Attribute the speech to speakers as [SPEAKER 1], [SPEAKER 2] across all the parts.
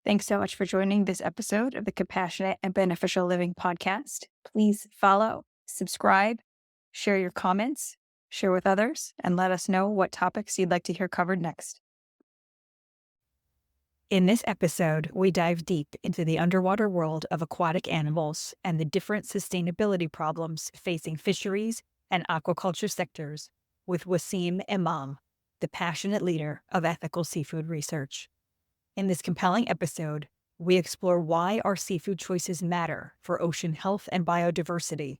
[SPEAKER 1] Thanks so much for joining this episode of the Compassionate and Beneficial Living podcast. Please follow, subscribe, share your comments, share with others, and let us know what topics you'd like to hear covered next. In this episode, we dive deep into the underwater world of aquatic animals and the different sustainability problems facing fisheries and aquaculture sectors with Wasseem Emam, the passionate leader of ethical seafood research. In this compelling episode, we explore why our seafood choices matter for ocean health and biodiversity,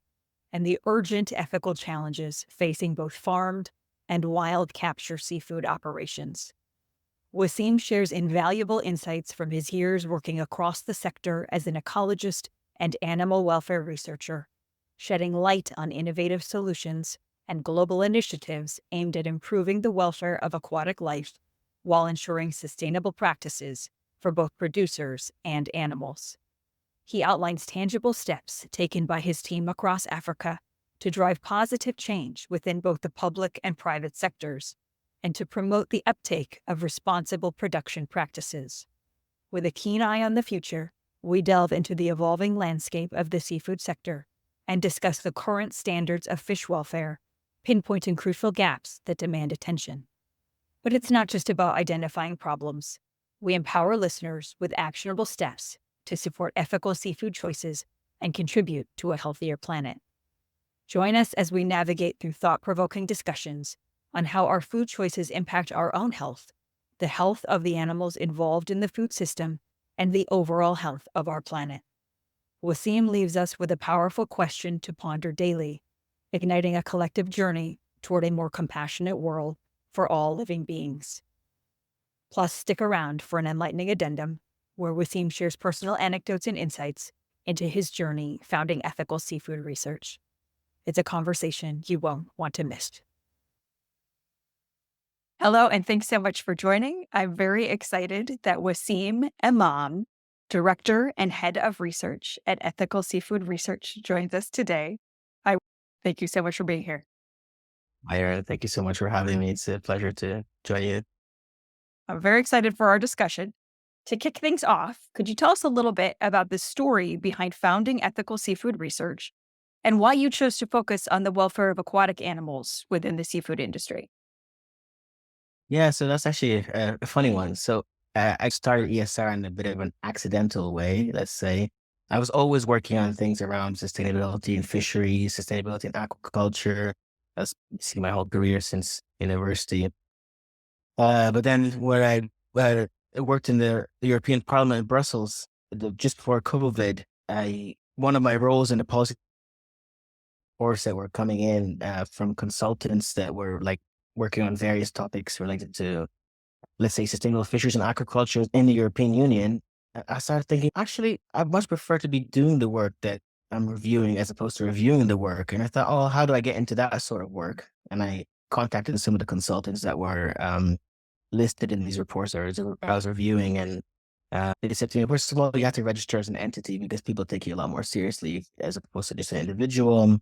[SPEAKER 1] and the urgent ethical challenges facing both farmed and wild capture seafood operations. Wasseem shares invaluable insights from his years working across the sector as an ecologist and animal welfare researcher, shedding light on innovative solutions and global initiatives aimed at improving the welfare of aquatic life while ensuring sustainable practices for both producers and animals. He outlines tangible steps taken by his team across Africa to drive positive change within both the public and private sectors, and to promote the uptake of responsible production practices. With a keen eye on the future, we delve into the evolving landscape of the seafood sector and discuss the current standards of fish welfare, pinpointing crucial gaps that demand attention. But it's not just about identifying problems. We empower listeners with actionable steps to support ethical seafood choices and contribute to a healthier planet. Join us as we navigate through thought-provoking discussions on how our food choices impact our own health, the health of the animals involved in the food system, and the overall health of our planet. Wasseem leaves us with a powerful question to ponder daily, igniting a collective journey toward a more compassionate world for all living beings. Plus, stick around for an enlightening addendum where Wasseem shares personal anecdotes and insights into his journey founding ethical seafood research. It's a conversation you won't want to miss. Hello, and thanks so much for joining. I'm very excited that Wasseem Emam, Director and Head of Research at Ethical Seafood Research, joins us today. I thank you so much for being here.
[SPEAKER 2] Myra, thank you so much for having me. It's a pleasure to join you.
[SPEAKER 1] I'm very excited for our discussion. To kick things off, could you tell us a little bit about the story behind founding Ethical Seafood Research and why you chose to focus on the welfare of aquatic animals within the seafood industry?
[SPEAKER 2] Yeah, so that's actually a funny one. So I started ESR in a bit of an accidental way, let's say. I was always working on things around sustainability in fisheries, sustainability in aquaculture. That's basically my whole career since university. But then I worked in the European Parliament in Brussels just before COVID. One of my roles in the policy force that were coming in from consultants that were like working on various topics related to, let's say, sustainable fisheries and aquaculture in the European Union. I started thinking, actually, I much prefer to be doing the work that I'm reviewing as opposed to reviewing the work. And I thought, oh, how do I get into that sort of work? And I contacted some of the consultants that were listed in these reports I was reviewing. And they said to me, first of all, you have to register as an entity because people take you a lot more seriously as opposed to just an individual.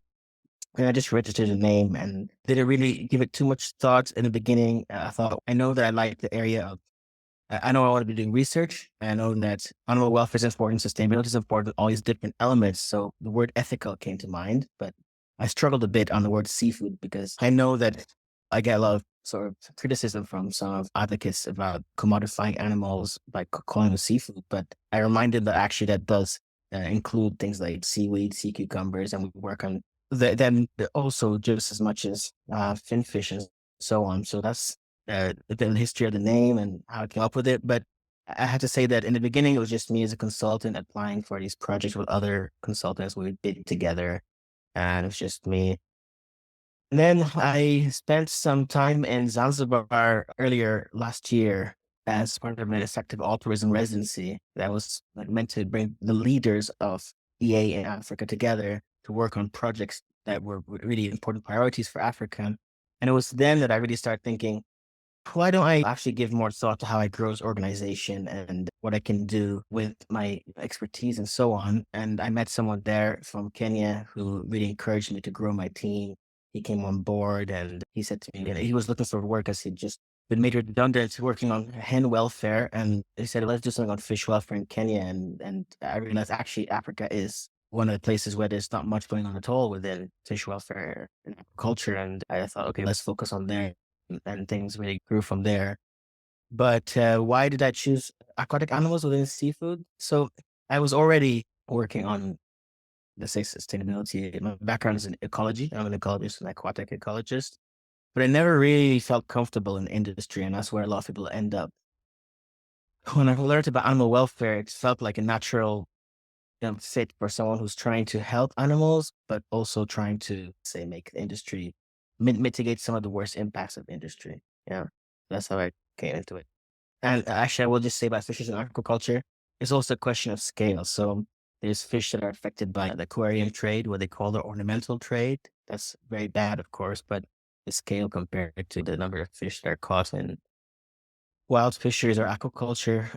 [SPEAKER 2] And I just registered a name and didn't really give it too much thought in the beginning. I thought, I know that I like the area of, I know I want to be doing research. I know that animal welfare is important, sustainability is important, all these different elements. So the word ethical came to mind, but I struggled a bit on the word seafood because I know that I get a lot of sort of criticism from some of advocates about commodifying animals by calling them seafood. But I reminded that actually that does include things like seaweed, sea cucumbers, and we work on then also just as much as finfish and so on. So that's a bit of the history of the name and how I came up with it. But I had to say that in the beginning, it was just me as a consultant applying for these projects with other consultants. We would bid together and it was just me. And then I spent some time in Zanzibar earlier last year as part of an effective altruism residency that was like meant to bring the leaders of EA in Africa together to work on projects that were really important priorities for Africa. And it was then that I really started thinking, why don't I actually give more thought to how I grow this organization and what I can do with my expertise and so on? And I met someone there from Kenya who really encouraged me to grow my team. He came on board and he said to me, he was looking for work as he just been made redundant working on hen welfare, and they said, let's do something on fish welfare in Kenya. And I realized actually Africa is one of the places where there's not much going on at all within fish welfare and culture. And I thought, okay, let's focus on there. And things really grew from there. But why did I choose aquatic animals within seafood? So I was already working on, let's say, sustainability. My background is in ecology. I'm an ecologist, an aquatic ecologist, but I never really felt comfortable in the industry. And that's where a lot of people end up. When I learned about animal welfare, it felt like a natural fit for someone who's trying to help animals, but also trying to, say, make the industry mitigate some of the worst impacts of industry. Yeah, that's how I came into it. And actually, I will just say about fishes in aquaculture, it's also a question of scale. So there's fish that are affected by the aquarium trade, what they call the ornamental trade. That's very bad, of course, but the scale compared to the number of fish that are caught in wild fisheries or aquaculture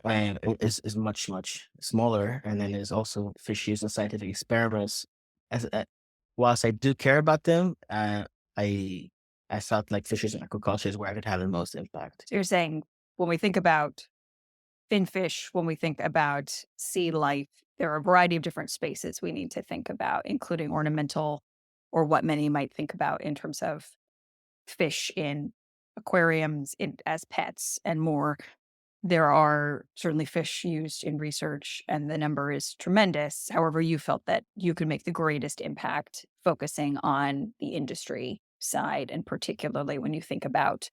[SPEAKER 2] is much, much smaller. And then there's also fish used in scientific experiments. As whilst I do care about them, I I felt like fisheries and aquaculture is where I could have the most impact.
[SPEAKER 1] So you're saying when we think about finfish, when we think about sea life, there are a variety of different spaces we need to think about, including ornamental or what many might think about in terms of fish in aquariums as pets and more. There are certainly fish used in research, and the number is tremendous. However, you felt that you could make the greatest impact focusing on the industry side, and particularly when you think about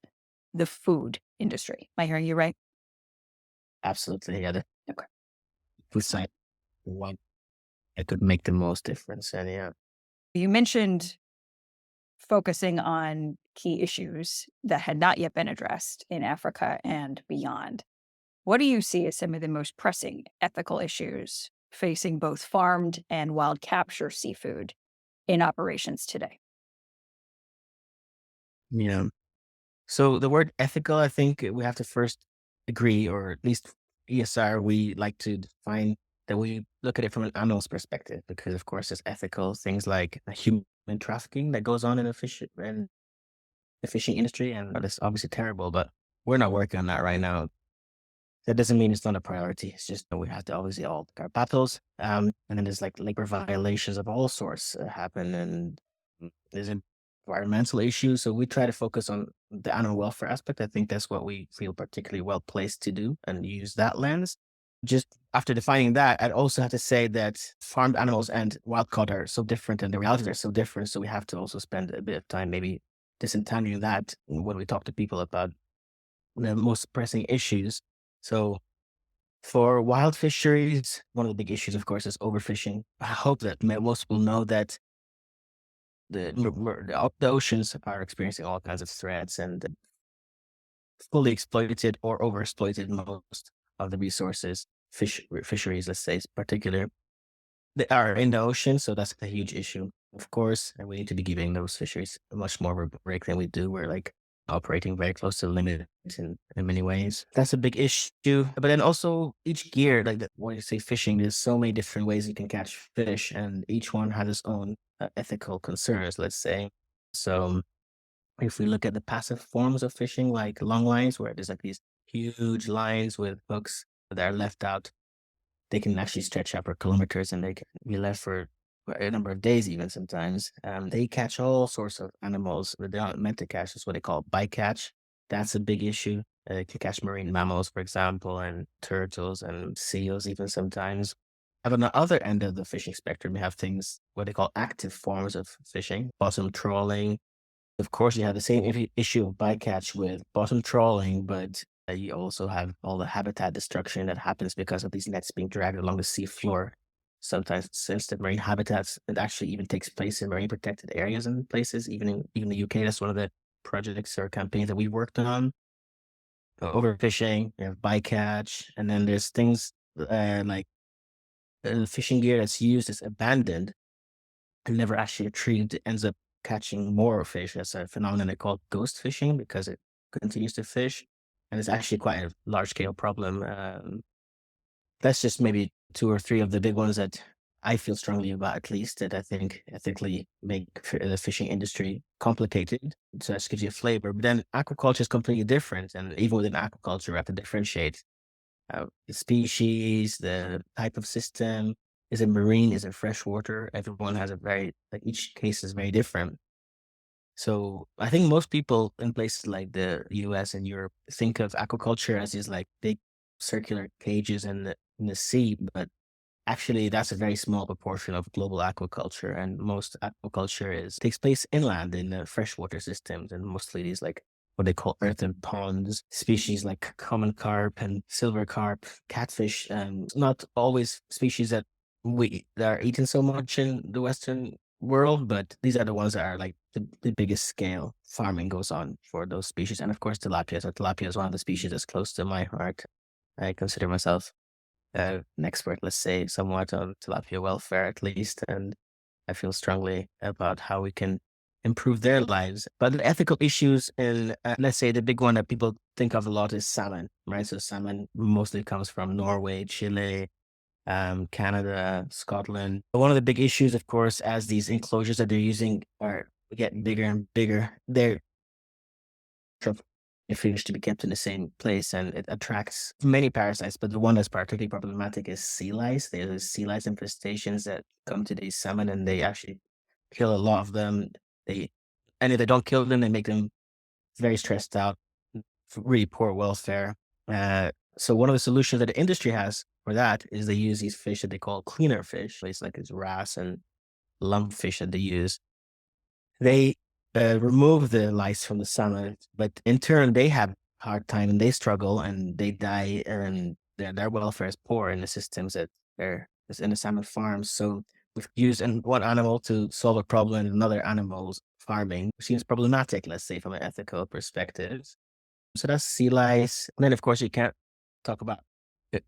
[SPEAKER 1] the food industry. Am I hearing you right?
[SPEAKER 2] Absolutely. Yeah. The
[SPEAKER 1] Okay.
[SPEAKER 2] food side, one, it could make the most difference. And yeah.
[SPEAKER 1] You mentioned focusing on key issues that had not yet been addressed in Africa and beyond. What do you see as some of the most pressing ethical issues facing both farmed and wild capture seafood in operations today?
[SPEAKER 2] Yeah. So the word ethical, I think we have to first agree, or at least ESR, we like to define that we look at it from an animal's perspective, because of course there's ethical things like human trafficking that goes on in the fishing industry, and that's obviously terrible. But we're not working on that right now. That doesn't mean it's not a priority. It's just that we have to obviously all pick our battles. And then there's like labor violations of all sorts happen, and there's environmental issues. So we try to focus on the animal welfare aspect. I think that's what we feel particularly well placed to do and use that lens. Just after defining that, I'd also have to say that farmed animals and wild caught are so different, and the realities are so different. So we have to also spend a bit of time maybe disentangling that when we talk to people about the most pressing issues. So for wild fisheries, one of the big issues, of course, is overfishing. I hope that most people know that the oceans are experiencing all kinds of threats and fully exploited or overexploited most of the resources. Fisheries, let's say, in particular, they are in the ocean, so that's a huge issue. Of course, and we need to be giving those fisheries much more of a break than we do. We're like operating very close to the limit in many ways. That's a big issue. But then also each gear, like when you say fishing, there's so many different ways you can catch fish, and each one has its own ethical concerns, let's say. So if we look at the passive forms of fishing, like long lines, where there's like these huge lines with hooks that are left out, they can actually stretch out for kilometers, and they can be left for a number of days, even sometimes. They catch all sorts of animals that they're not meant to catch. That's what they call bycatch. That's a big issue. They can catch marine mammals, for example, and turtles and seals, even sometimes. And on the other end of the fishing spectrum, we have things what they call active forms of fishing, bottom trawling. Of course, you have the same issue of bycatch with bottom trawling, but you also have all the habitat destruction that happens because of these nets being dragged along the sea floor. Sometimes sensitive marine habitats, it actually even takes place in marine protected areas in places, even the UK. That's one of the projects or campaigns that we worked on. Overfishing, you have bycatch, and then there's things like fishing gear that's used is abandoned and never actually retrieved. It ends up catching more fish. That's a phenomenon they call ghost fishing because it continues to fish. And it's actually quite a large scale problem. That's just maybe two or three of the big ones that I feel strongly about, at least, that I think ethically make the fishing industry complicated. So that just gives you a flavor. But then aquaculture is completely different. And even within aquaculture, we have to differentiate the species, the type of system. Is it marine? Is it freshwater? Everyone has a very, like, each case is very different. So I think most people in places like the US and Europe think of aquaculture as these like big circular cages in the sea, but actually that's a very small proportion of global aquaculture, and most aquaculture is takes place inland in the freshwater systems, and mostly these like what they call earthen ponds, species like common carp and silver carp, catfish, and not always species that are eaten so much in the Western world, but these are the ones that are like the biggest scale farming goes on for those species. And of course, tilapia. So tilapia is one of the species that's close to my heart. I consider myself an expert, let's say, somewhat on tilapia welfare at least, and I feel strongly about how we can improve their lives. But the ethical issues in, let's say, the big one that people think of a lot is salmon, right? So salmon mostly comes from Norway, Chile, Canada, Scotland. But one of the big issues, of course, as these enclosures that they're using are getting bigger and bigger, they're of fish to be kept in the same place, and it attracts many parasites. But the one that's particularly problematic is sea lice. There's sea lice infestations that come to these salmon, and they actually kill a lot of them. They and if they don't kill them, they make them very stressed out, really poor welfare. So one of the solutions that the industry has for that is they use these fish that they call cleaner fish. It's like it's wrasse and lumpfish that they use. They remove the lice from the salmon, but in turn they have a hard time and they struggle and they die, and their welfare is poor in the systems that they're is in the salmon farms. So we've used one animal to solve a problem in another animal's farming, which seems problematic, let's say, from an ethical perspective. So that's sea lice. And then, of course, you can't talk about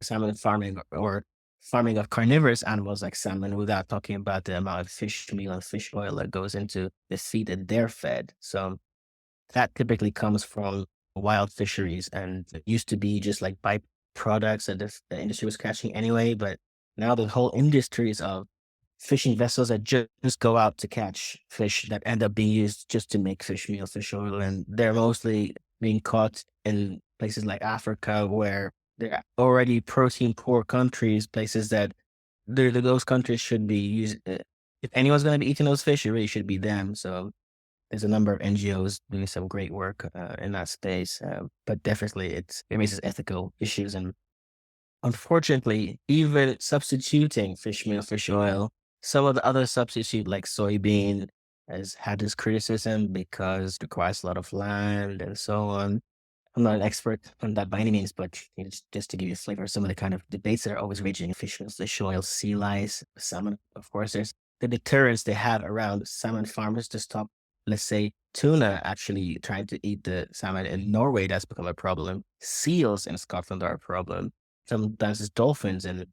[SPEAKER 2] salmon farming or farming of carnivorous animals like salmon without talking about the amount of fish meal and fish oil that goes into the feed that they're fed. So that typically comes from wild fisheries, and it used to be just like byproducts that the industry was catching anyway. But now the whole industries of fishing vessels that just go out to catch fish that end up being used just to make fish meal, fish oil, and they're mostly being caught in places like Africa where they're already protein poor countries, places that those countries should be using. If anyone's going to be eating those fish, it really should be them. So there's a number of NGOs doing some great work in that space, but definitely it raises ethical issues. And unfortunately, even substituting fish meal, fish oil, some of the other substitute like soybean has had this criticism because it requires a lot of land and so on. I'm not an expert on that by any means, but just to give you a flavor of some of the kind of debates that are always raging in fish oil, sea lice, salmon. Of course, there's the deterrence they have around salmon farmers to stop, let's say, tuna actually trying to eat the salmon in Norway. That's become a problem. Seals in Scotland are a problem. Sometimes it's dolphins, and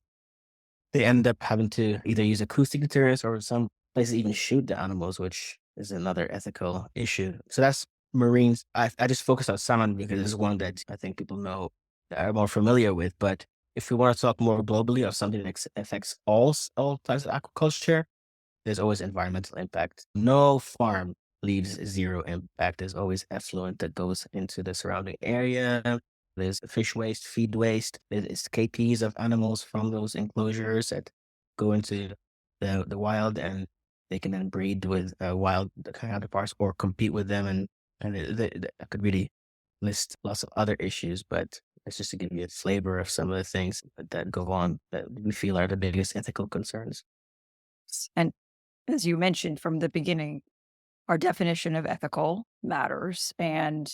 [SPEAKER 2] they end up having to either use acoustic deterrence or some places even shoot the animals, which is another ethical issue. So that's marines. I just focus on salmon because it's one that I think people know that are more familiar with. But if we want to talk more globally of something that affects all types of aquaculture, there's always environmental impact. No farm leaves zero impact. There's always effluent that goes into the surrounding area. There's fish waste, feed waste. There's escapees of animals from those enclosures that go into the wild, and they can then breed with wild counterparts or compete with them. I could really list lots of other issues, but it's just to give you a flavor of some of the things that go on that we feel are the biggest ethical concerns.
[SPEAKER 1] And as you mentioned from the beginning, our definition of ethical matters. And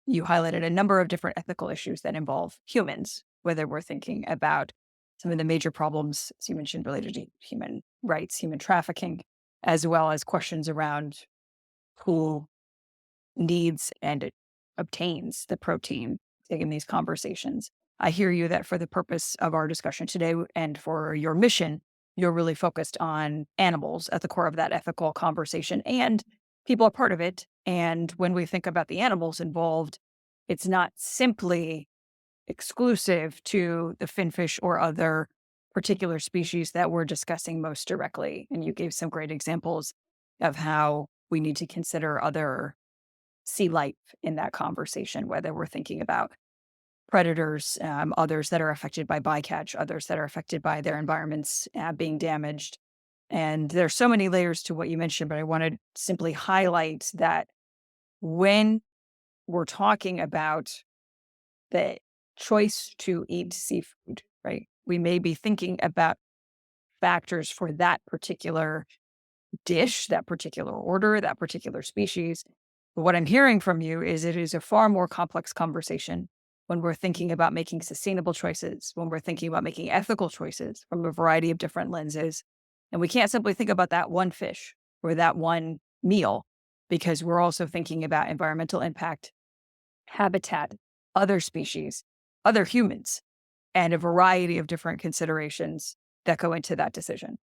[SPEAKER 1] you highlighted a number of different ethical issues that involve humans, whether we're thinking about some of the major problems, as you mentioned, related to human rights, human trafficking, as well as questions around who needs and obtains the protein in these conversations. I hear you that for the purpose of our discussion today and for your mission, you're really focused on animals at the core of that ethical conversation, and people are part of it. And when we think about the animals involved, it's not simply exclusive to the finfish or other particular species that we're discussing most directly. And you gave some great examples of how we need to consider other sea life in that conversation, whether we're thinking about predators, others that are affected by bycatch, others that are affected by their environments being damaged. And there's so many layers to what you mentioned, but I want to simply highlight that when we're talking about the choice to eat seafood, right? We may be thinking about factors for that particular dish, that particular order, that particular species. But what I'm hearing from you is it is a far more complex conversation when we're thinking about making sustainable choices, when we're thinking about making ethical choices from a variety of different lenses. And we can't simply think about that one fish or that one meal because we're also thinking about environmental impact, habitat, other species, other humans, and a variety of different considerations that go into that decision.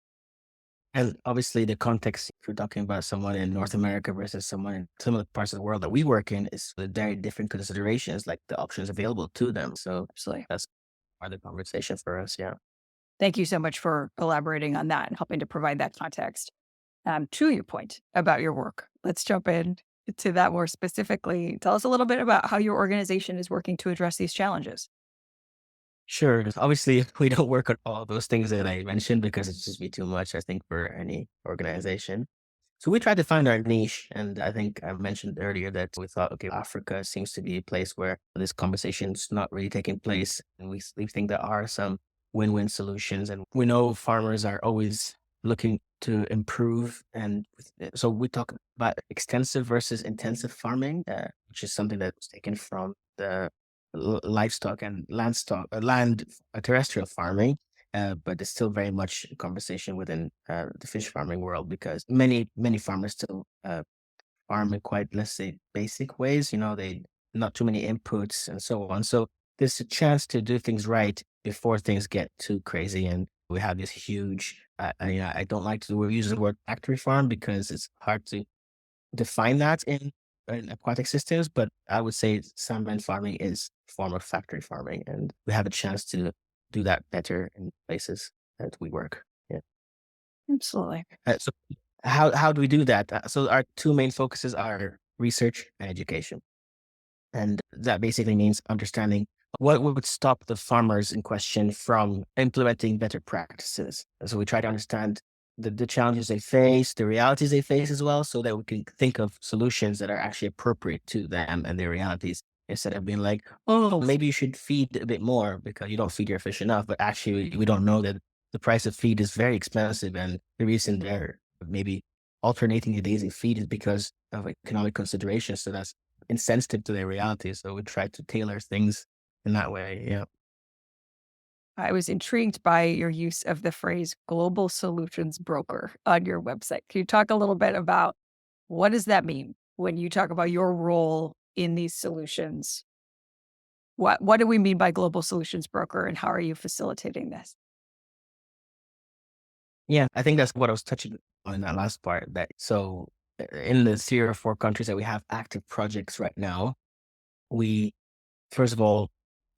[SPEAKER 2] And obviously, the context, if you're talking about someone in North America versus someone in some of the parts of the world that we work in, is with very different considerations, like the options available to them. So
[SPEAKER 1] Absolutely.
[SPEAKER 2] that's part of the conversation for us. Yeah.
[SPEAKER 1] Thank you so much for elaborating on that and helping to provide that context. To your point about your work, let's jump in to that more specifically. Tell us a little bit about how your organization is working to address these challenges.
[SPEAKER 2] Sure. Obviously, we don't work on all those things that I mentioned because it's just be too much, I think, for any organization. So we tried to find our niche. And I think I mentioned earlier that we thought, okay, Africa seems to be a place where this conversation's not really taking place. And we think there are some win-win solutions. And we know farmers are always looking to improve. And so we talk about extensive versus intensive farming, which is something that was taken from the livestock and land terrestrial farming, but it's still very much a conversation within the fish farming world because many farmers still farm in quite, let's say, basic ways. They not too many inputs and so on. So there's a chance to do things right before things get too crazy. And we have this huge. I don't like to use the word factory farm because it's hard to define that in aquatic systems, but I would say salmon farming is a form of factory farming, and we have a chance to do that better in places that we work. Yeah.
[SPEAKER 1] Absolutely.
[SPEAKER 2] So how do we do that? So our two main focuses are research and education. And that basically means understanding what would stop the farmers in question from implementing better practices. And so we try to understand the challenges they face, the realities they face as well, so that we can think of solutions that are actually appropriate to them and their realities instead of being like, oh, maybe you should feed a bit more because you don't feed your fish enough. But actually, we don't know that the price of feed is very expensive. And the reason they're maybe alternating the days they feed is because of economic considerations. So that's insensitive to their reality. So we try to tailor things in that way. Yeah.
[SPEAKER 1] I was intrigued by your use of the phrase global solutions broker on your website. Can you talk a little bit about what does that mean when you talk about your role in these solutions? What do we mean by global solutions broker and how are you facilitating this?
[SPEAKER 2] Yeah. I think that's what I was touching on in that last part. That so in the 3 or 4 countries that we have active projects right now, we first of all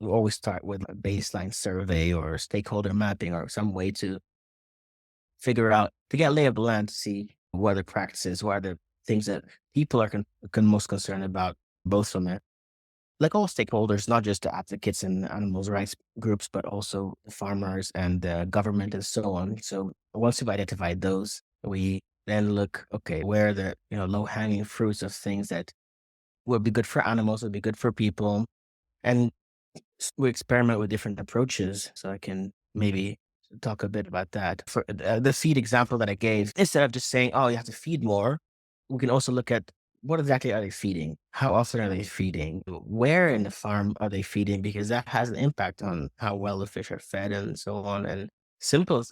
[SPEAKER 2] we always start with a baseline survey or stakeholder mapping or some way to figure out to get a lay of the land to see what are the practices, what are the things that people are most concerned about, both from it like all stakeholders, not just the advocates and animals rights groups, but also the farmers and the government and so on. So once we've identified those, we then look, okay, where are the low hanging fruits of things that would be good for animals, would be good for people, and we experiment with different approaches. So I can maybe talk a bit about that. For the feed example that I gave, instead of just saying, oh, you have to feed more, we can also look at what exactly are they feeding? How often are they feeding? Where in the farm are they feeding? Because that has an impact on how well the fish are fed and so on. And simple,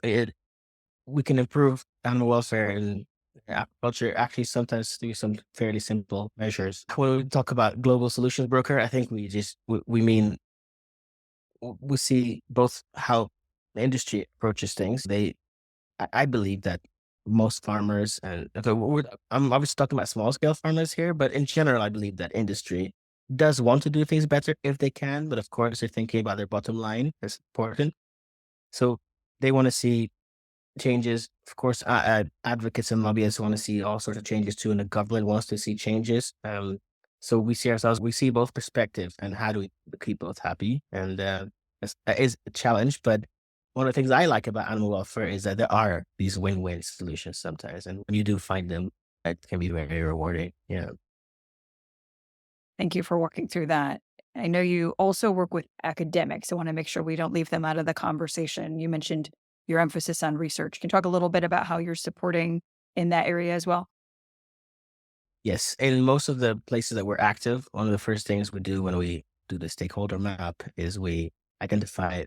[SPEAKER 2] we can improve animal welfare and aquaculture actually sometimes through some fairly simple measures. When we talk about global solutions broker, I think we mean we see both how the industry approaches things. I believe that most farmers, and okay, I'm obviously talking about small scale farmers here, but in general, I believe that industry does want to do things better if they can. But of course, they're thinking about their bottom line. That's important. So they want to see changes. Of course, advocates and lobbyists want to see all sorts of changes too, and the government wants to see changes. So we see both perspectives, and how do we keep both happy? And it is a challenge, but one of the things I like about animal welfare is that there are these win-win solutions sometimes, and when you do find them, it can be very rewarding. Yeah.
[SPEAKER 1] Thank you for walking through that. I know you also work with academics. I want to make sure we don't leave them out of the conversation. You mentioned your emphasis on research. Can you talk a little bit about how you're supporting in that area as well?
[SPEAKER 2] Yes, in most of the places that we're active, one of the first things we do when we do the stakeholder map is we identify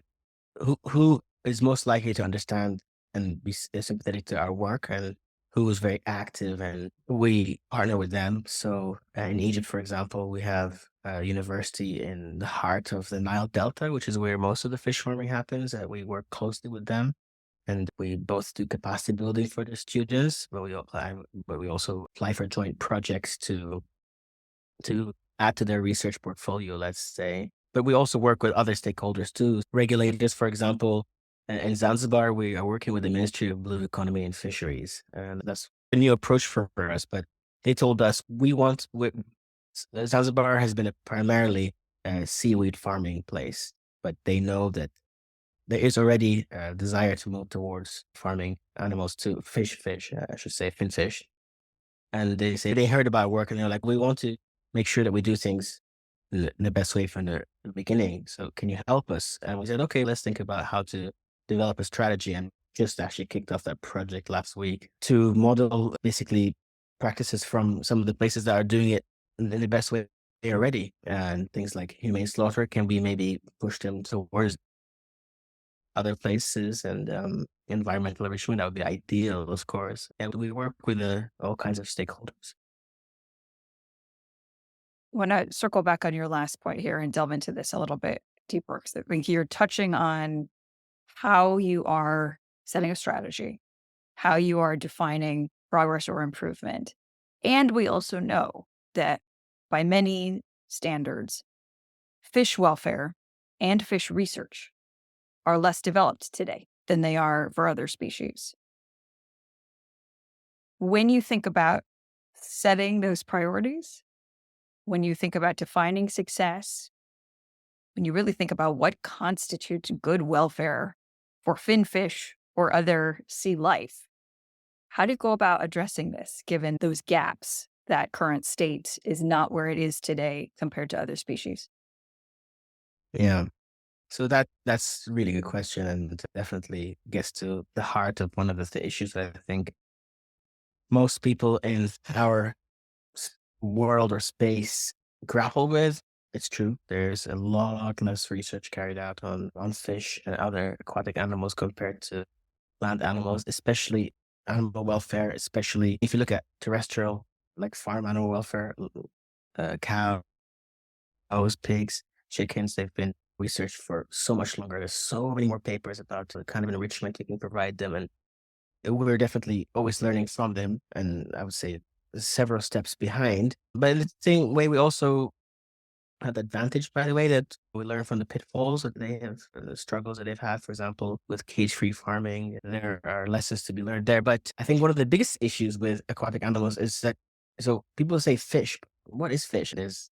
[SPEAKER 2] who is most likely to understand and be sympathetic to our work, and who is very active, and we partner with them. So in Egypt, for example, we have a university in the heart of the Nile Delta, which is where most of the fish farming happens. We work closely with them, and we both do capacity building for the students, but we also apply for joint projects to add to their research portfolio, let's say. But we also work with other stakeholders too. Regulators, for example, in Zanzibar, we are working with the Ministry of Blue Economy and Fisheries. And that's a new approach for us. But they told us Zanzibar has been a primarily seaweed farming place, but they know that there is already a desire to move towards farming animals to I should say, finfish. And they say they heard about our work and they're like, we want to make sure that we do things in the best way from the beginning. So can you help us? And we said, okay, let's think about how to develop a strategy. And just actually kicked off that project last week to model basically practices from some of the places that are doing it in the best way already. And things like humane slaughter, can we maybe push them towards other places, and environmental enrichment, that would be ideal, of course. And we work with all kinds of stakeholders.
[SPEAKER 1] Want to circle back on your last point here and delve into this a little bit deeper because I think you're touching on how you are setting a strategy, how you are defining progress or improvement. And we also know that by many standards, fish welfare and fish research are less developed today than they are for other species. When you think about setting those priorities, when you think about defining success, when you really think about what constitutes good welfare for finfish or other sea life, how do you go about addressing this given those gaps that current state is not where it is today compared to other species?
[SPEAKER 2] Yeah. So that's a really good question, and definitely gets to the heart of one of the issues that I think most people in our world or space grapple with. It's true. There's a lot less research carried out on fish and other aquatic animals compared to land animals, especially animal welfare, especially if you look at terrestrial, like farm animal welfare, cows, pigs, chickens, they've been researched for so much longer. There's so many more papers about the kind of enrichment you can provide them. And we're definitely always learning from them. And I would say several steps behind. But in the same way, we also had the advantage, by the way, that we learn from the pitfalls that they have, the struggles that they've had, for example, with cage-free farming. There are lessons to be learned there. But I think one of the biggest issues with aquatic animals is that, so people say fish. What is fish? There's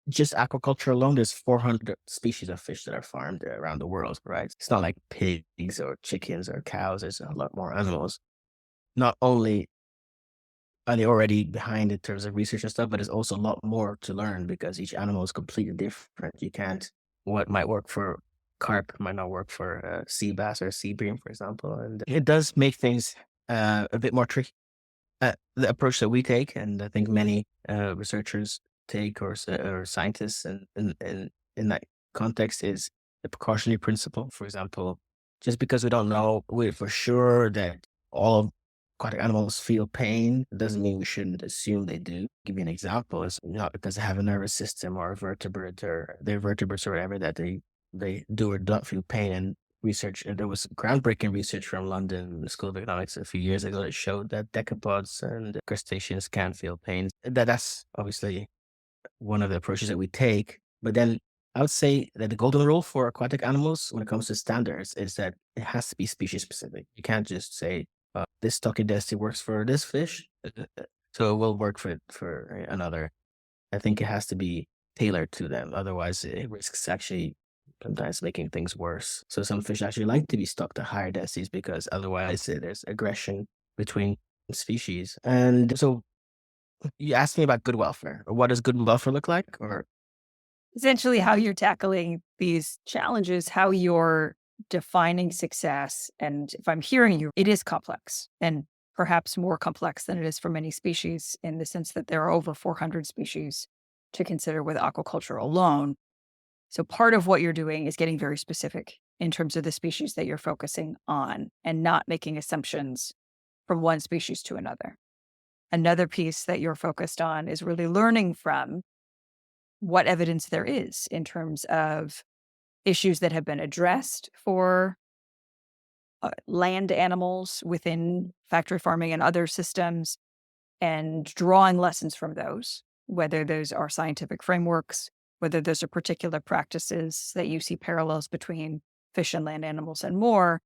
[SPEAKER 2] just aquaculture alone, there's 400 species of fish that are farmed around the world, right? It's not like pigs or chickens or cows. There's a lot more animals. Not only are they already behind in terms of research and stuff, but there's also a lot more to learn because each animal is completely different. You can't, what might work for carp might not work for sea bass or sea bream, for example. And it does make things a bit more tricky. The approach that we take, and I think many researchers take, or scientists, in that context, is the precautionary principle. For example, just because we don't know for sure that all of aquatic animals feel pain, doesn't mean we shouldn't assume they do. Give you an example: it's not because they have a nervous system or a vertebrate or they're vertebrates or whatever that they do or don't feel pain. And research, and there was groundbreaking research from London School of Economics a few years ago that showed that decapods and crustaceans can feel pain. That's obviously one of the approaches that we take. But then I would say that the golden rule for aquatic animals when it comes to standards is that it has to be species specific. You can't just say this stocking density works for this fish, so it will work for another. I think it has to be tailored to them. Otherwise, it risks actually sometimes making things worse. So some fish actually like to be stocked at higher densities because otherwise there's aggression between species. And so you asked me about good welfare. What does good welfare look like? Or
[SPEAKER 1] Essentially, how you're tackling these challenges, how you're defining success. And if I'm hearing you, it is complex and perhaps more complex than it is for many species in the sense that there are over 400 species to consider with aquaculture alone. So part of what you're doing is getting very specific in terms of the species that you're focusing on and not making assumptions from one species to another. Another piece that you're focused on is really learning from what evidence there is in terms of issues that have been addressed for land animals within factory farming and other systems and drawing lessons from those, whether those are scientific frameworks, whether those are particular practices that you see parallels between fish and land animals and more,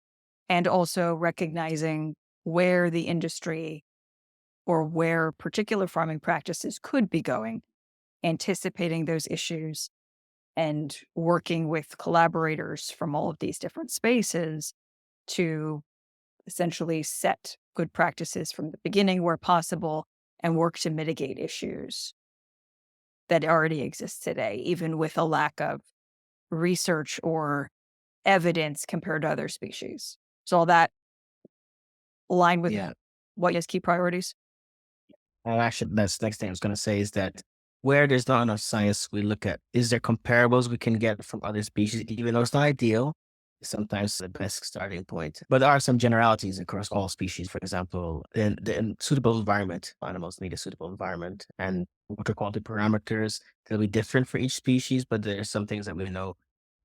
[SPEAKER 1] and also recognizing where the industry or where particular farming practices could be going, anticipating those issues and working with collaborators from all of these different spaces to essentially set good practices from the beginning where possible and work to mitigate issues that already exist today, even with a lack of research or evidence compared to other species. So all that align with
[SPEAKER 2] yeah,
[SPEAKER 1] what is key priorities?
[SPEAKER 2] actually, that's the next thing I was going to say is that where there's not enough science, we look at is there comparables we can get from other species, even though it's not ideal. Sometimes the best starting point, but there are some generalities across all species. For example, in suitable environment, animals need a suitable environment, and water quality parameters they'll be different for each species. But there's some things that we know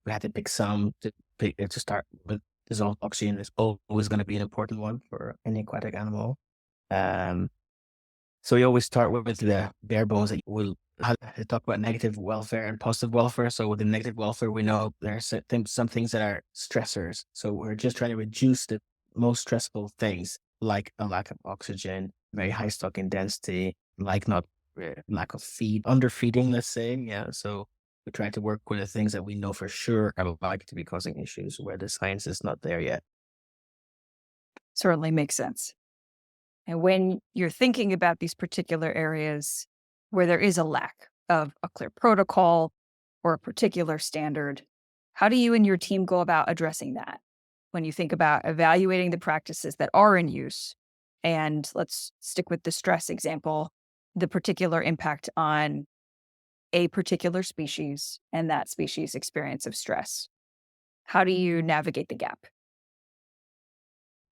[SPEAKER 2] we had to pick some to start with. Dissolved oxygen is always going to be an important one for any aquatic animal. Um, so we always start with the bare bones that we'll talk about negative welfare and positive welfare. So with the negative welfare, we know there are some things that are stressors. So we're just trying to reduce the most stressful things like a lack of oxygen, very high stocking density, like not lack of feed, underfeeding, let's say. Yeah. So we try to work with the things that we know for sure are likely to be causing issues where the science is not there yet.
[SPEAKER 1] Certainly makes sense. And when you're thinking about these particular areas where there is a lack of a clear protocol or a particular standard, how do you and your team go about addressing that? When you think about evaluating the practices that are in use, and let's stick with the stress example, the particular impact on a particular species and that species' experience of stress. How do you navigate the gap?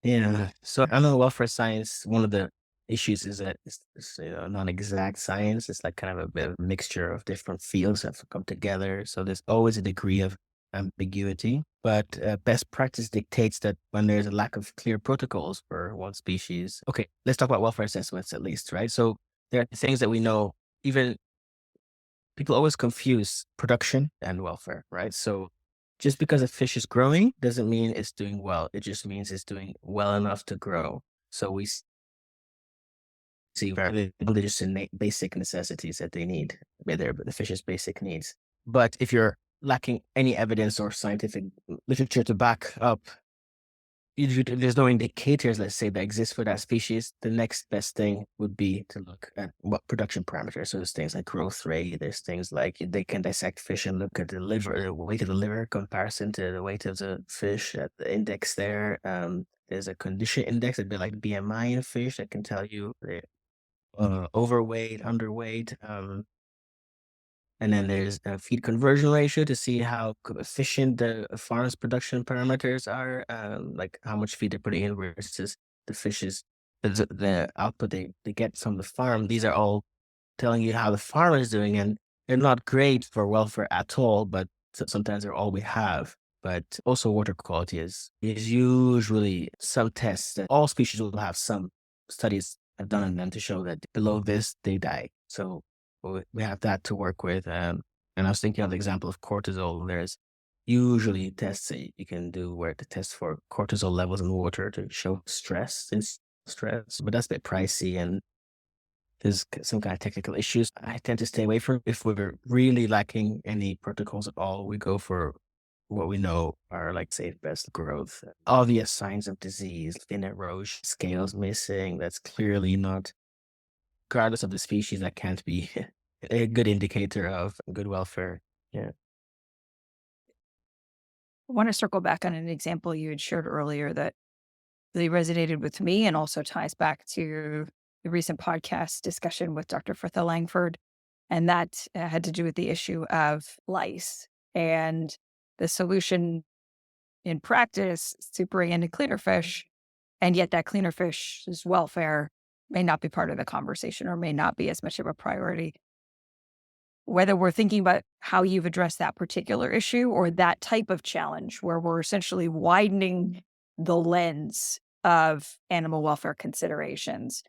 [SPEAKER 2] Yeah. So animal welfare science, one of the issues is that it's non-exact science. It's like kind of a bit of a mixture of different fields that have come together. So there's always a degree of ambiguity. But best practice dictates that when there's a lack of clear protocols for one species. Okay, let's talk about welfare assessments at least, right? So there are things that we know, even people always confuse production and welfare, right? So just because a fish is growing doesn't mean it's doing well. It just means it's doing well enough to grow. So we see very just basic necessities that they need, they're the fish's basic needs. But if you're lacking any evidence or scientific literature to back up if there's no indicators, let's say, that exist for that species, the next best thing would be to look at what production parameters. So there's things like growth rate. There's things like they can dissect fish and look at the liver, the weight of the liver comparison to the weight of the fish at the index there. There's a condition index, a bit like BMI in a fish that can tell you the overweight, underweight. And then there's a feed conversion ratio to see how efficient the farm's production parameters are, like how much feed they're putting in versus the fish's the output they get from the farm. These are all telling you how the farmer is doing, and they're not great for welfare at all, but sometimes they're all we have. But also water quality is usually some tests that all species will have some studies have done on them to show that below this they die. So we have that to work with. And I was thinking of the example of cortisol. There's usually tests that you can do where to test for cortisol levels in water to show stress, but that's a bit pricey and there's some kind of technical issues. I tend to stay away from. If we're really lacking any protocols at all, we go for what we know are like safe best growth. Obvious signs of disease, fin erosion, scales missing. That's clearly not, regardless of the species, that can't be a good indicator of good welfare. Yeah.
[SPEAKER 1] I want to circle back on an example you had shared earlier that really resonated with me and also ties back to the recent podcast discussion with Dr. Fritha Langford. And that had to do with the issue of lice and the solution in practice is to bring in a cleaner fish. And yet that cleaner fish's welfare may not be part of the conversation or may not be as much of a priority. Whether we're thinking about how you've addressed that particular issue or that type of challenge where we're essentially widening the lens of animal welfare considerations,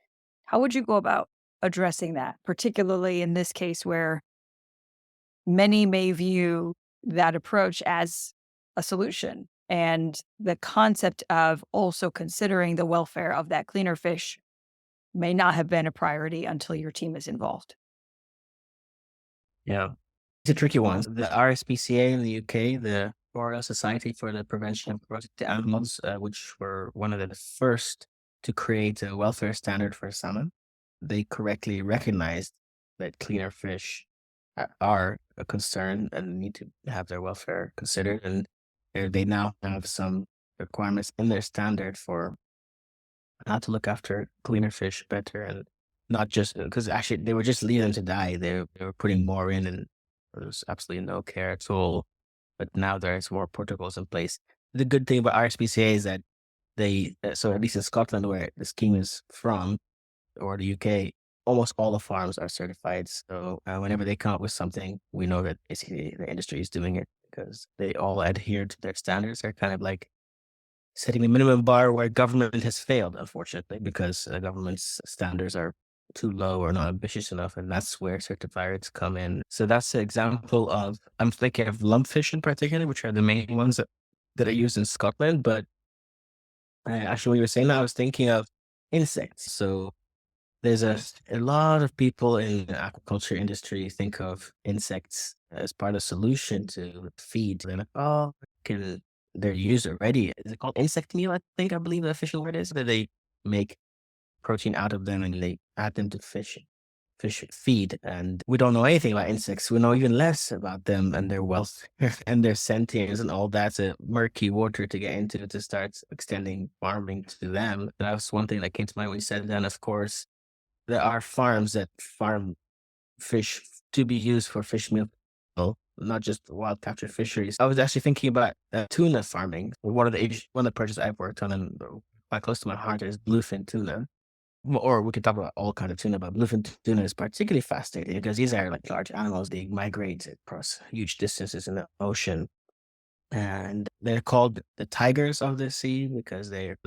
[SPEAKER 1] how would you go about addressing that, particularly in this case where many may view that approach as a solution and the concept of also considering the welfare of that cleaner fish may not have been a priority until your team is involved?
[SPEAKER 2] Yeah. It's a tricky one. The RSPCA in the UK, the Royal Society for the Prevention of Cruelty to Animals, which were one of the first to create a welfare standard for salmon, they correctly recognized that cleaner fish are a concern and need to have their welfare considered. And they now have some requirements in their standard for how to look after cleaner fish better and not just because actually they were just leaving them to die. They were putting more in and there was absolutely no care at all. But now there's more protocols in place. The good thing about RSPCA is that so at least in Scotland, where the scheme is from, or the UK, almost all the farms are certified. So whenever they come up with something, we know that basically the industry is doing it because they all adhere to their standards. They're kind of like setting the minimum bar where government has failed, unfortunately, because government's standards are too low or not ambitious enough, and that's where certifiers come in. So that's an example of, I'm thinking of lumpfish in particular, which are the main ones that are used in Scotland. But actually, when you were saying that, I was thinking of insects. So there's a lot of people in the aquaculture industry think of insects as part of the solution to feed. They're like, oh, can they're used already. Is it called insect meal? I believe the official word is that they make protein out of them and they add them to fish feed. And we don't know anything about insects. We know even less about them and their wealth and their sentience and all that's a murky water to get into to start extending farming to them. That was one thing that came to mind when you said that. And of course, there are farms that farm fish to be used for fish meal, not just wild capture fisheries. I was actually thinking about tuna farming. One of the projects I've worked on and quite close to my heart is bluefin tuna. Or we could talk about all kinds of tuna, but bluefin tuna is particularly fascinating because these are like large animals. They migrate across huge distances in the ocean, and they're called the tigers of the sea because they're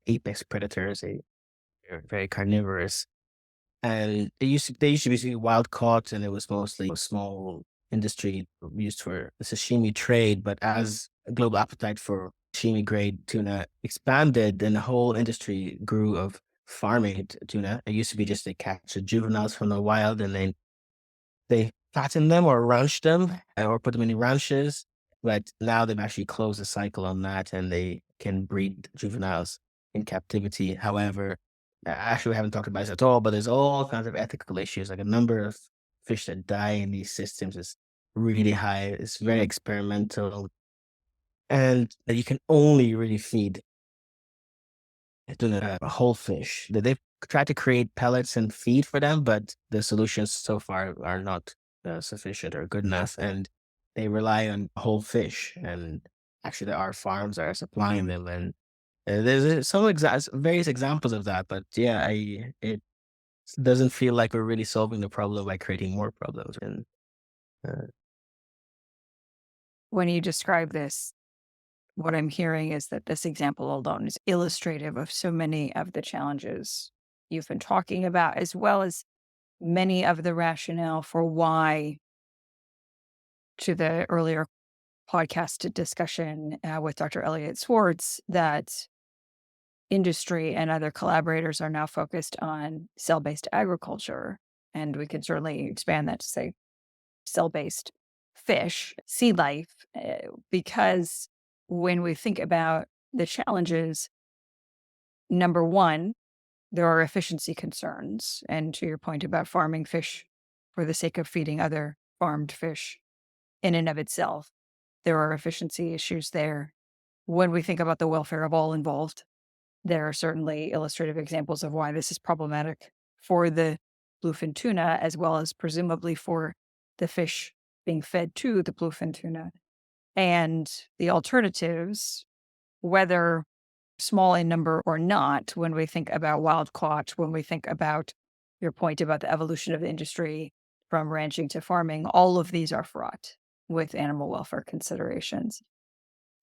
[SPEAKER 2] apex predators. They're very carnivorous. And they used to be wild caught, and it was mostly a small industry used for the sashimi trade. But as a global appetite for sashimi grade tuna expanded, then the whole industry grew of farming tuna. It used to be just they catch the juveniles from the wild, and then they fatten them or ranch them or put them in ranches. But now they've actually closed the cycle on that, and they can breed juveniles in captivity. However, actually, we haven't talked about this at all, but there's all kinds of ethical issues. Like a number of fish that die in these systems is really high. It's very experimental, and you can only really feed a whole fish. They've tried to create pellets and feed for them, but the solutions so far are not sufficient or good enough, and they rely on whole fish. And actually, there are farms that are supplying them, and there's various examples of that. But yeah, it doesn't feel like we're really solving the problem by creating more problems. And uh,
[SPEAKER 1] When you describe this, what I'm hearing is that this example alone is illustrative of so many of the challenges you've been talking about, as well as many of the rationale for why to the earlier podcast discussion with Dr. Elliot Swartz that industry and other collaborators are now focused on cell based agriculture. And we can certainly expand that to say cell based fish, sea life, because when we think about the challenges, number one, there are efficiency concerns. And to your point about farming fish for the sake of feeding other farmed fish in and of itself, there are efficiency issues there. When we think about the welfare of all involved, there are certainly illustrative examples of why this is problematic for the bluefin tuna, as well as presumably for the fish being fed to the bluefin tuna. And the alternatives, whether small in number or not, when we think about wild caught, when we think about your point about the evolution of the industry from ranching to farming, all of these are fraught with animal welfare considerations.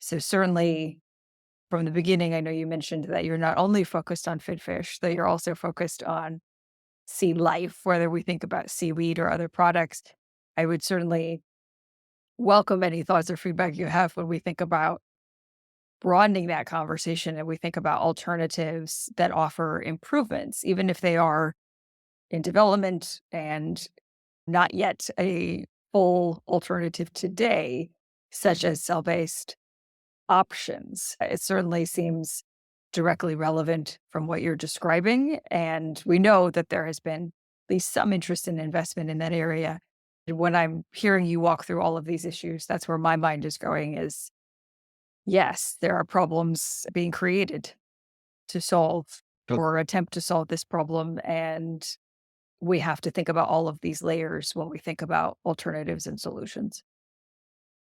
[SPEAKER 1] So certainly from the beginning, I know you mentioned that you're not only focused on fit fish, that you're also focused on sea life, whether we think about seaweed or other products. I would certainly welcome any thoughts or feedback you have when we think about broadening that conversation and we think about alternatives that offer improvements, even if they are in development and not yet a full alternative today, such as cell based options. It certainly seems directly relevant from what you're describing. And we know that there has been at least some interest and investment in that area. And when I'm hearing you walk through all of these issues, that's where my mind is going is yes, there are problems being created to solve
[SPEAKER 2] Oh,
[SPEAKER 1] or attempt to solve this problem. And we have to think about all of these layers when we think about alternatives and solutions.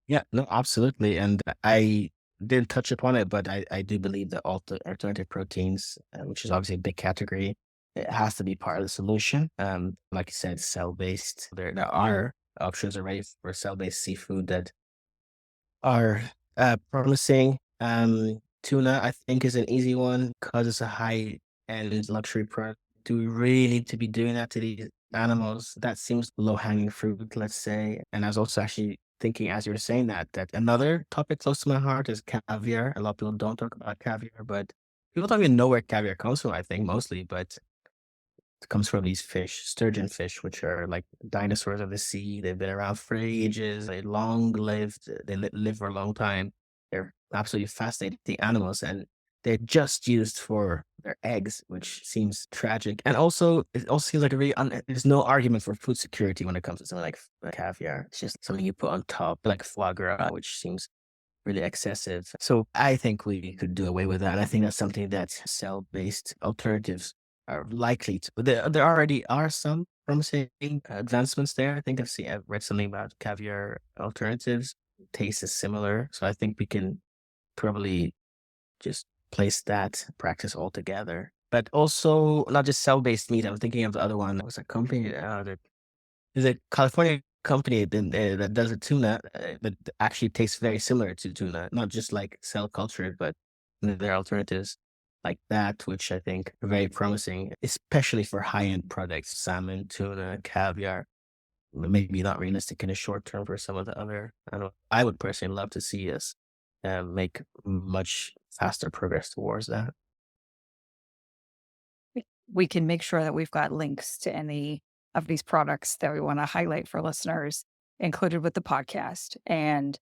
[SPEAKER 2] yeah, no, absolutely. And I didn't touch upon it, but I do believe that alternative proteins, which is obviously a big category, it has to be part of the solution. Like you said, cell based. There are options already for cell based seafood that are promising. Tuna, I think, is an easy one because it's a high end luxury product. Do we really need to be doing that to these animals? That seems low hanging fruit, let's say. And I was also actually thinking as you were saying that, that another topic close to my heart is caviar. A lot of people don't talk about caviar, but people don't even know where caviar comes from, I think, mostly. But it comes from these fish, sturgeon fish, which are like dinosaurs of the sea. They've been around for ages. They long lived. They live for a long time. They're absolutely fascinating animals, and they're just used for their eggs, which seems tragic. And also, it also seems like a really there's no argument for food security when it comes to something like caviar. It's just something you put on top, like foie gras, which seems really excessive. So I think we could do away with that. And I think that's something that cell-based alternatives are likely to. There already are some promising advancements there. I think I've read something about caviar alternatives. Taste is similar, so I think we can probably just place that practice altogether. But also not just cell-based meat. I'm thinking of the other one. There was a company there's a California company that does a tuna that actually tastes very similar to tuna, not just like cell culture, but there are alternatives like that, which I think are very promising, especially for high-end products, salmon, tuna, caviar. Maybe not realistic in the short term for some of the other. I don't know. I would personally love to see us make much faster progress towards that.
[SPEAKER 1] We can make sure that we've got links to any of these products that we want to highlight for listeners included with the podcast. And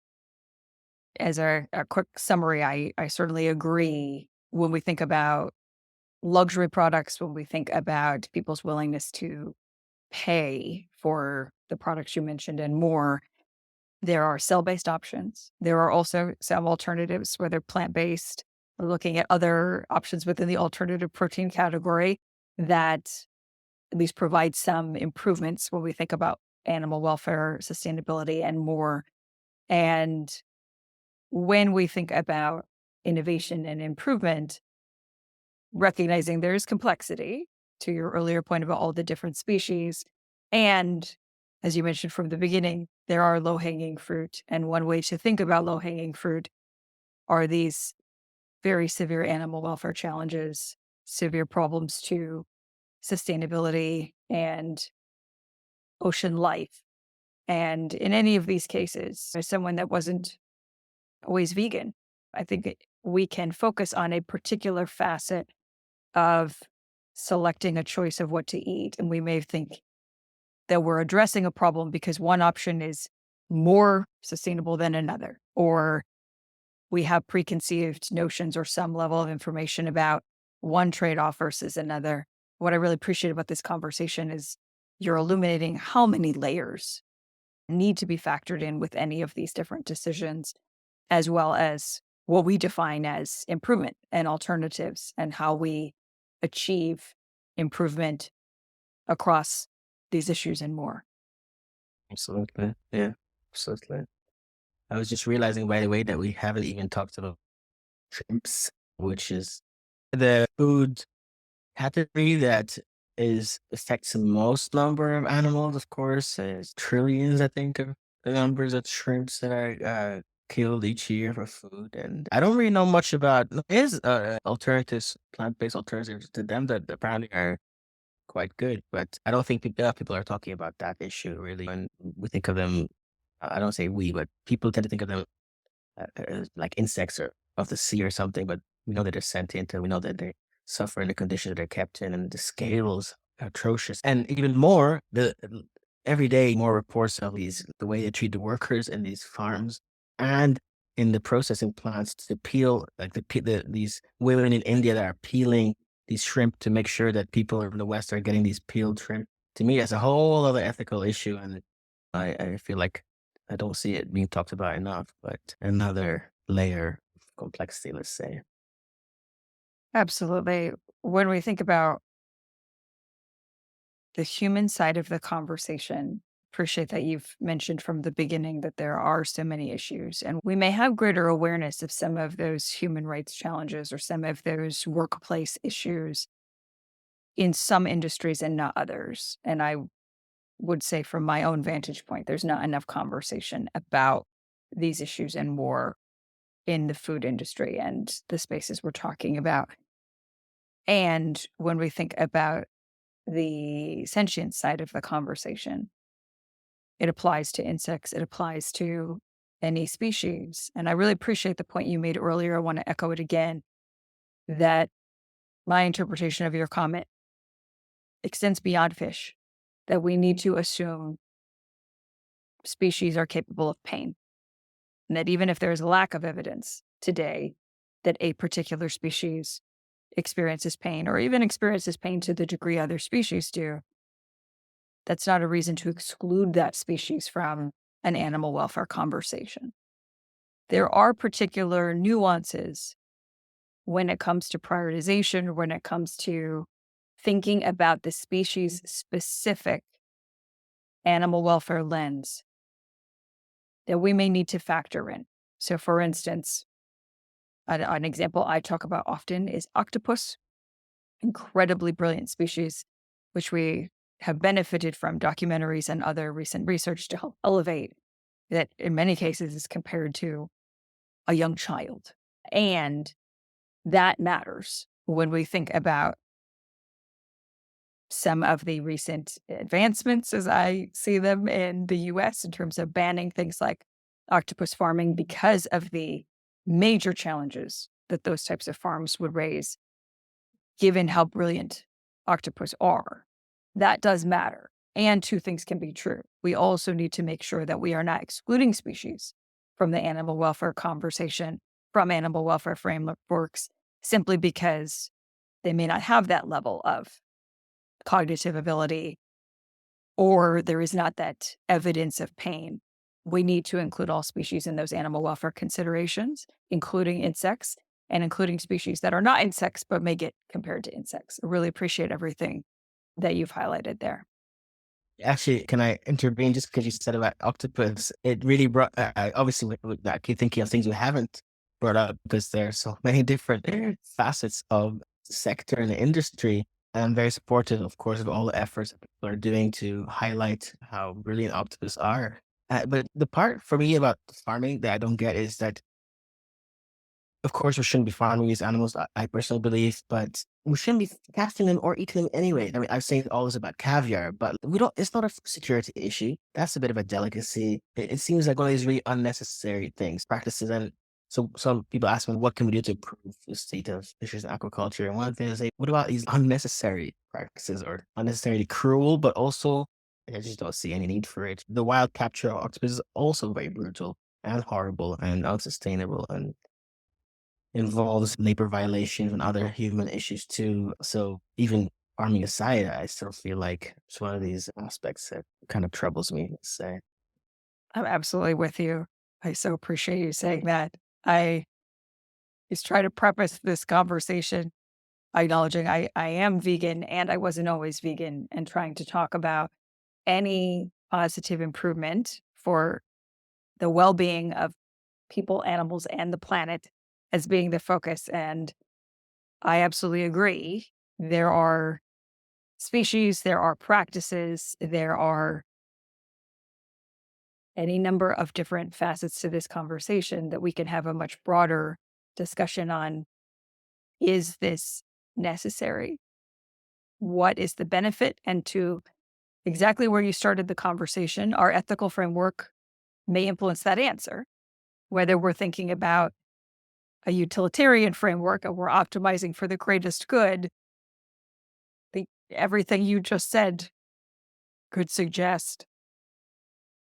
[SPEAKER 1] as a quick summary, I certainly agree when we think about luxury products, when we think about people's willingness to pay for the products you mentioned and more, there are cell based options. There are also some alternatives, whether plant based. We're looking at other options within the alternative protein category that at least provide some improvements when we think about animal welfare, sustainability, and more. And when we think about innovation and improvement, recognizing there is complexity to your earlier point about all the different species. And as you mentioned from the beginning, there are low hanging fruit. And one way to think about low hanging fruit are these very severe animal welfare challenges, severe problems to sustainability and ocean life. And in any of these cases, as someone that wasn't always vegan, I think we can focus on a particular facet of selecting a choice of what to eat. And we may think that we're addressing a problem because one option is more sustainable than another, or we have preconceived notions or some level of information about one trade off versus another. What I really appreciate about this conversation is you're illuminating how many layers need to be factored in with any of these different decisions, as well as what we define as improvement and alternatives and how we achieve improvement across these issues and more.
[SPEAKER 2] Absolutely. Yeah, absolutely. I was just realizing, by the way, that we haven't even talked about shrimps, which is the food category that is affects the most number of animals, of course. There's trillions, I think, of the numbers of shrimps that are killed each year for food. And I don't really know much about is alternatives, plant-based alternatives to them that apparently are quite good. But I don't think people are talking about that issue really when we think of them. I don't say we, but people tend to think of them like insects or of the sea or something, but we know that they're sentient and we know that they suffer in the conditions that they're kept in, and the scales are atrocious. And even more, every day more reports of the way they treat the workers in these farms and in the processing plants to peel, like these women in India that are peeling these shrimp to make sure that people in the West are getting these peeled shrimp. To me, that's a whole other ethical issue, and I feel like I don't see it being talked about enough, but another layer of complexity, let's say.
[SPEAKER 1] Absolutely. When we think about the human side of the conversation, appreciate that you've mentioned from the beginning that there are so many issues, and we may have greater awareness of some of those human rights challenges or some of those workplace issues in some industries and not others. And I would say, from my own vantage point, there's not enough conversation about these issues and more in the food industry and the spaces we're talking about. And when we think about the sentient side of the conversation, it applies to insects, it applies to any species. And I really appreciate the point you made earlier. I want to echo it again that my interpretation of your comment extends beyond fish, that we need to assume species are capable of pain. And that even if there is a lack of evidence today that a particular species experiences pain or even experiences pain to the degree other species do, that's not a reason to exclude that species from an animal welfare conversation. There are particular nuances when it comes to prioritization, or when it comes to thinking about the species specific animal welfare lens that we may need to factor in. So, for instance, an example I talk about often is octopus, incredibly brilliant species, which we have benefited from documentaries and other recent research to help elevate, that in many cases is compared to a young child. And that matters when we think about some of the recent advancements as I see them in the US in terms of banning things like octopus farming because of the major challenges that those types of farms would raise, given how brilliant octopus are. That does matter. And two things can be true. We also need to make sure that we are not excluding species from the animal welfare conversation, from animal welfare frameworks, simply because they may not have that level of cognitive ability or there is not that evidence of pain. We need to include all species in those animal welfare considerations, including insects and including species that are not insects but may get compared to insects. I really appreciate everything that you've highlighted there.
[SPEAKER 2] Actually, can I intervene just because you said about octopus? It really brought, obviously, I keep thinking of things we haven't brought up because there are so many different facets of the sector and the industry. And I'm very supportive, of course, of all the efforts that people are doing to highlight how brilliant octopus are. But the part for me about farming that I don't get is that Of course, we shouldn't be farming these animals, I personally believe, but we shouldn't be casting them or eating them anyway. I mean, I've saying all this about caviar, but we don't, it's not a food security issue. That's a bit of a delicacy. It seems like one of these really unnecessary things, practices. And so some people ask me, what can we do to improve the state of fisheries and aquaculture? And one thing is, say, what about these unnecessary practices or unnecessarily cruel, but also I just don't see any need for it. The wild capture of octopus is also very brutal and horrible and unsustainable and involves labor violations and other human issues too. So even farming aside, I still feel like it's one of these aspects that kind of troubles me, let's say.
[SPEAKER 1] I'm absolutely with you. I so appreciate you saying that. I just try to preface this conversation acknowledging I am vegan and I wasn't always vegan and trying to talk about any positive improvement for the well being of people, animals, and the planet as being the focus. And I absolutely agree. There are species, there are practices, there are any number of different facets to this conversation that we can have a much broader discussion on. Is this necessary? What is the benefit? And to exactly where you started the conversation, our ethical framework may influence that answer, whether we're thinking about a utilitarian framework and we're optimizing for the greatest good. Everything you just said could suggest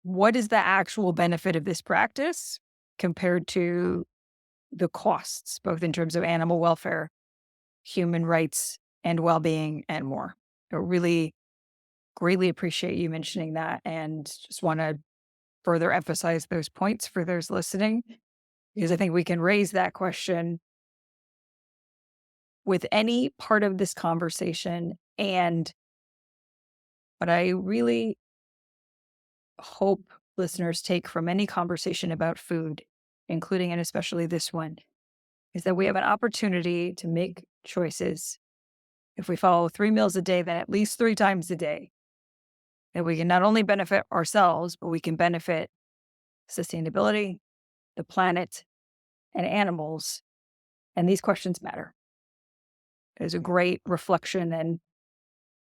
[SPEAKER 1] what is the actual benefit of this practice compared to the costs, both in terms of animal welfare, human rights, and well being, and more. I really greatly appreciate you mentioning that and just want to further emphasize those points for those listening, because I think we can raise that question with any part of this conversation. And what I really hope listeners take from any conversation about food, including and especially this one, is that we have an opportunity to make choices. If we follow 3 meals a day, then at least 3 times a day, that we can not only benefit ourselves, but we can benefit sustainability, the planet, and animals. And these questions matter. There's a great reflection and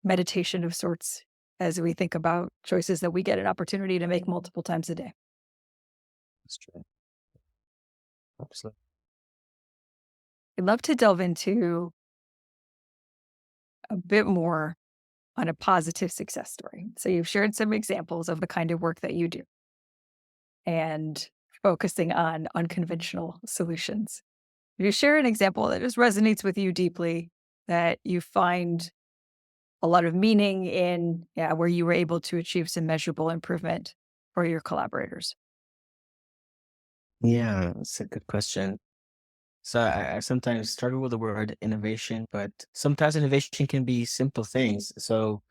[SPEAKER 1] meditation of sorts as we think about choices that we get an opportunity to make multiple times a day.
[SPEAKER 2] That's true. Absolutely.
[SPEAKER 1] I'd love to delve into a bit more on a positive success story. So you've shared some examples of the kind of work that you do and focusing on unconventional solutions. If you share an example that just resonates with you deeply, that you find a lot of meaning in, yeah, where you were able to achieve some measurable improvement for your collaborators.
[SPEAKER 2] Yeah, that's a good question. So I sometimes struggle with the word innovation, but sometimes innovation can be simple things. So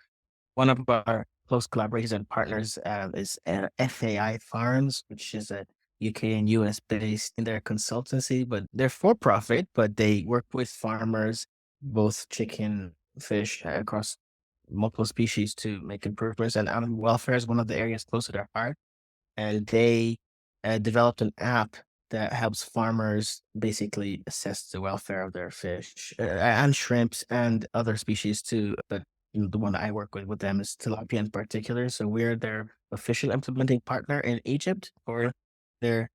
[SPEAKER 2] one of our close collaborators and partners is FAI Farms, which is a UK and US based in their consultancy, but they're for profit, but they work with farmers, both chicken, fish, across multiple species to make improvements. And animal welfare is one of the areas close to their heart. And they developed an app that helps farmers basically assess the welfare of their fish and shrimps and other species too. But the one that I work with them is tilapia in particular. So we're their official implementing partner in Egypt for their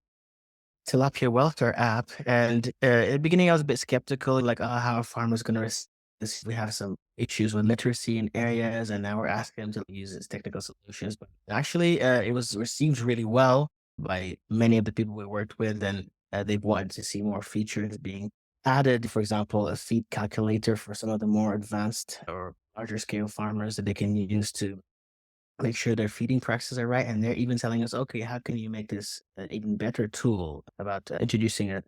[SPEAKER 2] tilapia welfare app. And at the beginning, I was a bit skeptical, like, oh, how are farmers going to this? We have some issues with literacy in areas, and now we're asking them to use its technical solutions. But actually, it was received really well by many of the people we worked with, and they've wanted to see more features being added. For example, a feed calculator for some of the more advanced or larger scale farmers that they can use to make sure their feeding practices are right. And they're even telling us, okay, how can you make this an even better tool about introducing a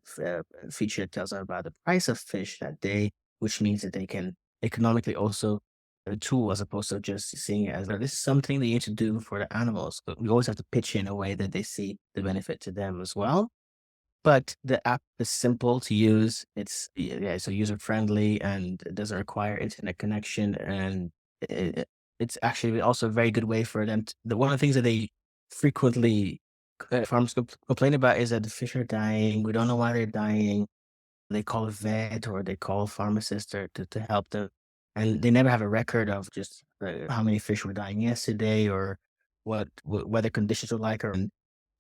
[SPEAKER 2] feature that tells us about the price of fish that day, which means that they can economically also a tool as opposed to just seeing it as this is something they need to do for the animals. But we always have to pitch in a way that they see the benefit to them as well. But the app is simple to use. It's so user friendly and it doesn't require internet connection. And it's actually also a very good way for them. One of the things that they frequently farmers complain about is that the fish are dying. We don't know why they're dying. they call a vet or they call a pharmacist to help them. And they never have a record of just how many fish were dying yesterday or what weather conditions were like. Or and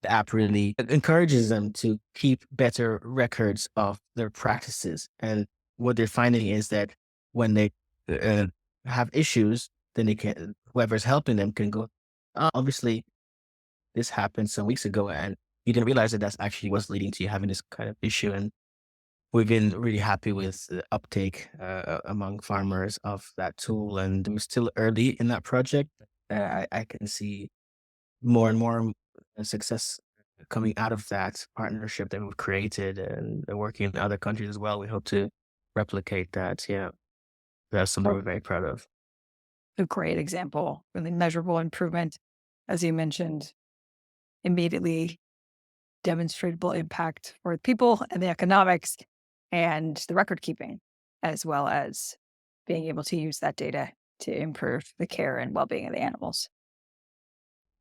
[SPEAKER 2] the app really encourages them to keep better records of their practices. And what they're finding is that when they uh, have issues, then they can whoever's helping them can go. "Oh, obviously, this happened some weeks ago, and you didn't realize that that's actually what's leading to you having this kind of issue." And we've been really happy with the uptake among farmers of that tool, and we're still early in that project. I can see more and more success coming out of that partnership that we've created and working in other countries as well. We hope to replicate that. Yeah, that's something we're very proud of.
[SPEAKER 1] A great example, really measurable improvement, as you mentioned, immediately demonstrable impact for people and the economics and the record keeping, as well as being able to use that data to improve the care and well-being of the animals.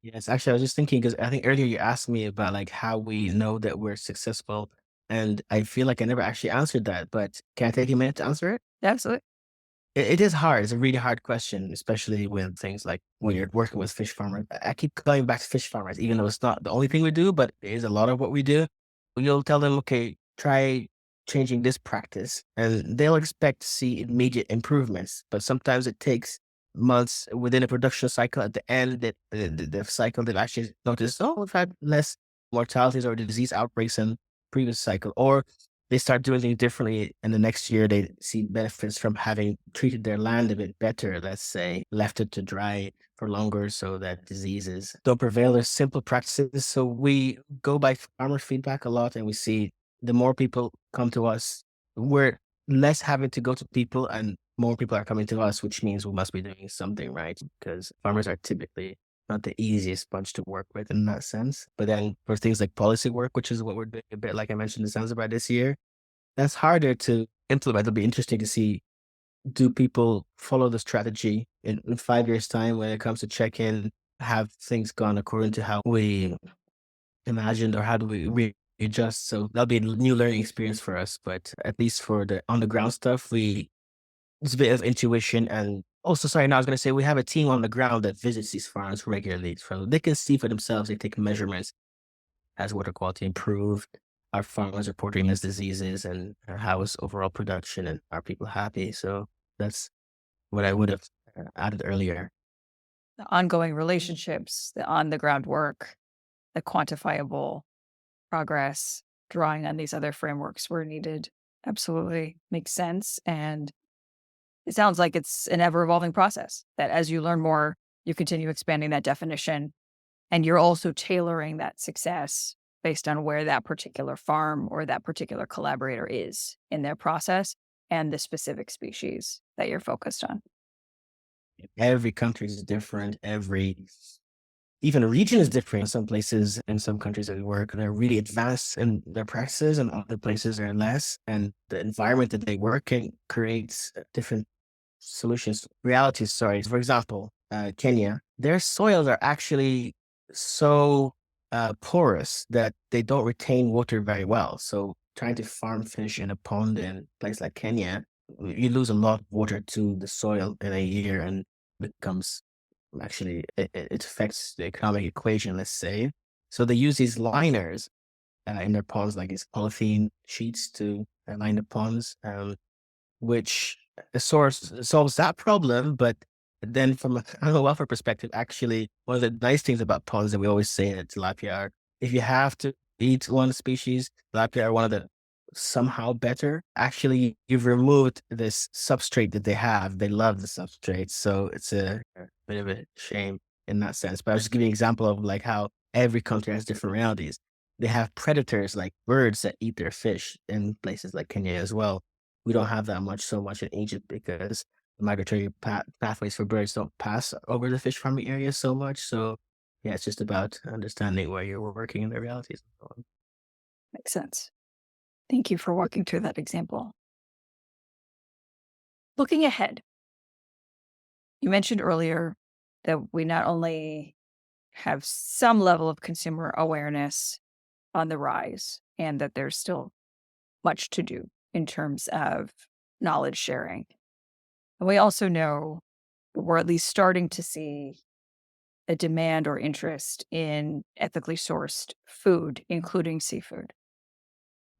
[SPEAKER 2] Yes, actually, I was just thinking because I think earlier you asked me about like how we know that we're successful, and I feel like I never actually answered that. But can I take a minute to answer it?
[SPEAKER 1] Absolutely.
[SPEAKER 2] It is hard. It's a really hard question, especially with things like when you're working with fish farmers. I keep going back to fish farmers, even though it's not the only thing we do, but it is a lot of what we do. You'll tell them, okay, try changing this practice, and they'll expect to see immediate improvements. But sometimes it takes months within a production cycle. At the end, that the cycle, they've actually noticed, oh, we've had less mortalities or disease outbreaks than previous cycle, or they start doing things differently, and the next year they see benefits from having treated their land a bit better, let's say, left it to dry for longer so that diseases don't prevail. There's simple practices. So we go by farmer feedback a lot, and we see the more people come to us, we're less having to go to people and more people are coming to us, which means we must be doing something right because farmers are typically not the easiest bunch to work with in that sense. But then for things like policy work, which is what we're doing a bit like I mentioned in Zanzibar this year, that's harder to implement. It'll be interesting to see, do people follow the strategy in 5 years' time when it comes to check-in? Have things gone according to how we imagined, or how do we readjust? So that'll be a new learning experience for us. But at least for the on the ground stuff, we it's a bit of intuition. And also, sorry, now I was going to say we have a team on the ground that visits these farms regularly. So they can see for themselves, they take measurements. Has water quality improved? Are farmers reporting less diseases? And how is overall production? And are people happy? So that's what I would have added earlier.
[SPEAKER 1] The ongoing relationships, the on the ground work, the quantifiable progress, drawing on these other frameworks where needed. Absolutely makes sense. And it sounds like it's an ever evolving process that as you learn more, you continue expanding that definition. And you're also tailoring that success based on where that particular farm or that particular collaborator is in their process and the specific species that you're focused on.
[SPEAKER 2] Every country is different. Every even a region is different. In some places, in some countries that we work, they're really advanced in their practices, and other places are less. And the environment that they work in creates different solutions, realities, sorry. For example, Kenya, their soils are actually so porous that they don't retain water very well. So trying to farm fish in a pond in a place like Kenya, you lose a lot of water to the soil in a year and becomes actually, it affects the economic equation, let's say. So they use these liners in their ponds, like these polythene sheets to line the ponds. Which source solves that problem, but then from a animal welfare perspective, actually, one of the nice things about ponds that we always say at tilapia are, if you have to eat one species, tilapia are one of the somehow better. Actually, you've removed this substrate that they have. They love the substrate, so it's a bit of a shame in that sense. But I was just giving you an example of like how every country has different realities. They have predators like birds that eat their fish in places like Kenya as well. We don't have that so much in Egypt because the migratory pathways for birds don't pass over the fish farming area so much. So yeah, it's just about understanding where you're working in the realities and so on.
[SPEAKER 1] Makes sense. Thank you for walking through that example. Looking ahead, you mentioned earlier that we not only have some level of consumer awareness on the rise and that there's still much to do in terms of knowledge sharing. And we also know we're at least starting to see a demand or interest in ethically sourced food, including seafood.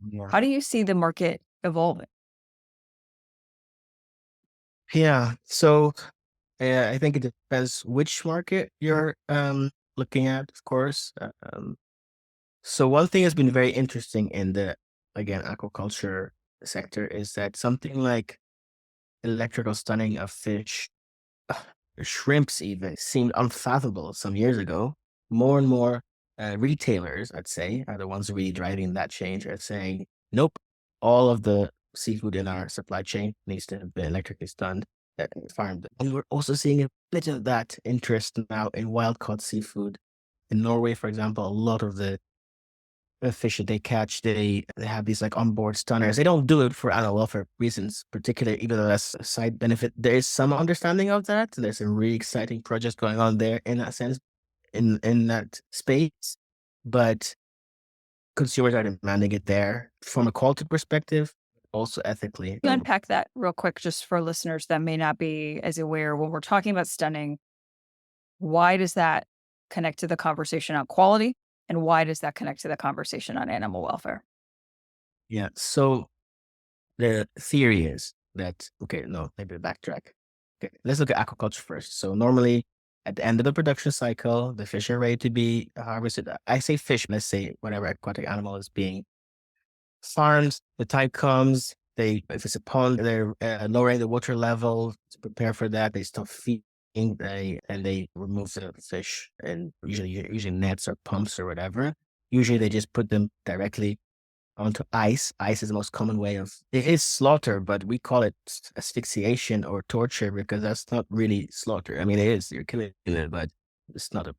[SPEAKER 2] Yeah.
[SPEAKER 1] How do you see the market evolving?
[SPEAKER 2] Yeah. So I think it depends which market you're looking at, of course. So one thing that's been very interesting in the again aquaculture sector is that something like electrical stunning of fish, shrimps even seemed unfathomable some years ago. More and more retailers, I'd say, are the ones really driving that change. Are saying, nope, all of the seafood in our supply chain needs to have been electrically stunned, farmed. And we're also seeing a bit of that interest now in wild caught seafood. In Norway, for example, a lot of the fish that they catch, they have these like onboard stunners. They don't do it for animal welfare reasons, particularly, even though that's a side benefit. There is some understanding of that. There's some really exciting projects going on there in that sense, in that space. But consumers are demanding it there from a quality perspective, also ethically.
[SPEAKER 1] You unpack that real quick just for listeners that may not be as aware when we're talking about stunning. Why does that connect to the conversation on quality? And why does that connect to the conversation on animal welfare?
[SPEAKER 2] Yeah. So the theory is that, okay, no, maybe backtrack. Okay, let's look at aquaculture first. So normally at the end of the production cycle, the fish are ready to be harvested. I say fish, let's say whatever aquatic animal is being farmed. The time comes, if it's a pond, they're lowering the water level to prepare for that. They stop feeding, and they remove the fish, and usually using nets or pumps or whatever. Usually they just put them directly onto ice. Ice is the most common way of it is slaughter, but we call it asphyxiation or torture because that's not really slaughter. I mean, it is, you're killing it, but it's not a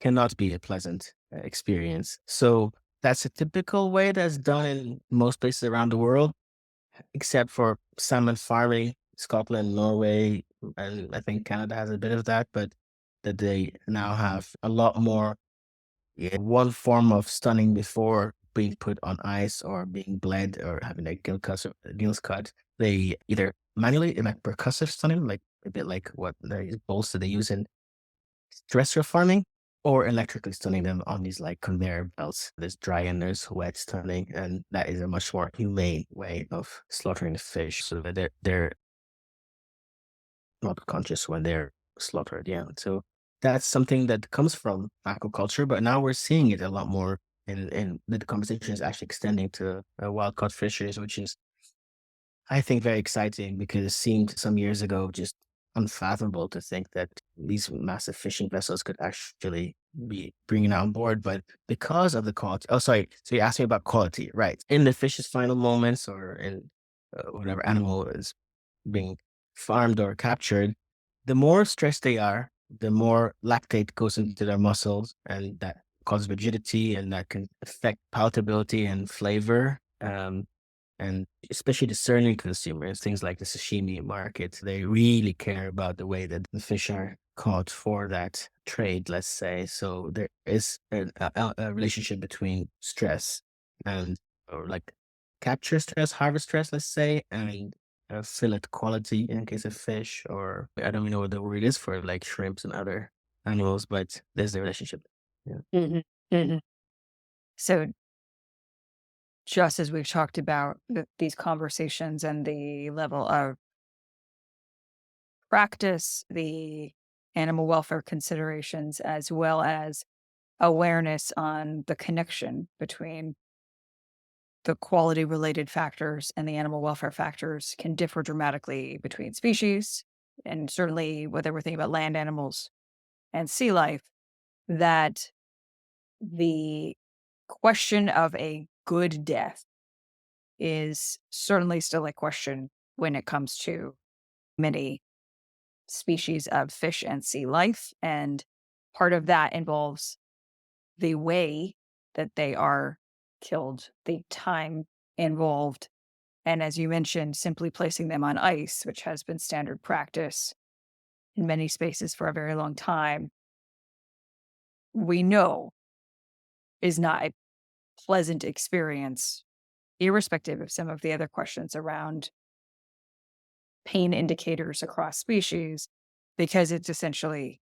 [SPEAKER 2] cannot be a pleasant experience. So that's a typical way that's done in most places around the world, except for salmon farming, Scotland, Norway, and I think Canada has a bit of that, but that they now have a lot more, yeah, one form of stunning before being put on ice or being bled or having their gills cut. They either manually, like percussive stunning, like a bit like what the bolts that they use in terrestrial farming, or electrically stunning them on these like conveyor belts. There's dry and there's wet stunning, and that is a much more humane way of slaughtering the fish so that they're not conscious when they're slaughtered. Yeah. So that's something that comes from aquaculture, but now we're seeing it a lot more in the conversation is actually extending to wild caught fisheries, which is, I think, very exciting because it seemed some years ago just unfathomable to think that these massive fishing vessels could actually be bringing on board. But because of the quality, oh, sorry. So you asked me about quality, right? In the fish's final moments or in whatever animal is being farmed or captured, the more stressed they are, the more lactate goes into their muscles, and that causes rigidity, and that can affect palatability and flavor. And especially discerning consumers, things like the sashimi market, they really care about the way that the fish are caught for that trade, let's say. So there is a relationship between stress and, or like capture stress, harvest stress, let's say, and fillet quality in case of fish, or I don't even know what the word is for like shrimps and other animals, but there's the relationship. Yeah.
[SPEAKER 1] Mhm, mhm. So, just as we've talked about these conversations and the level of practice, the animal welfare considerations, as well as awareness on the connection between the quality related factors and the animal welfare factors can differ dramatically between species. And certainly, whether we're thinking about land animals and sea life, that the question of a good death is certainly still a question when it comes to many species of fish and sea life. And part of that involves the way that they are killed, the time involved. And as you mentioned, simply placing them on ice, which has been standard practice in many spaces for a very long time, we know is not a pleasant experience irrespective of some of the other questions around pain indicators across species, because it's essentially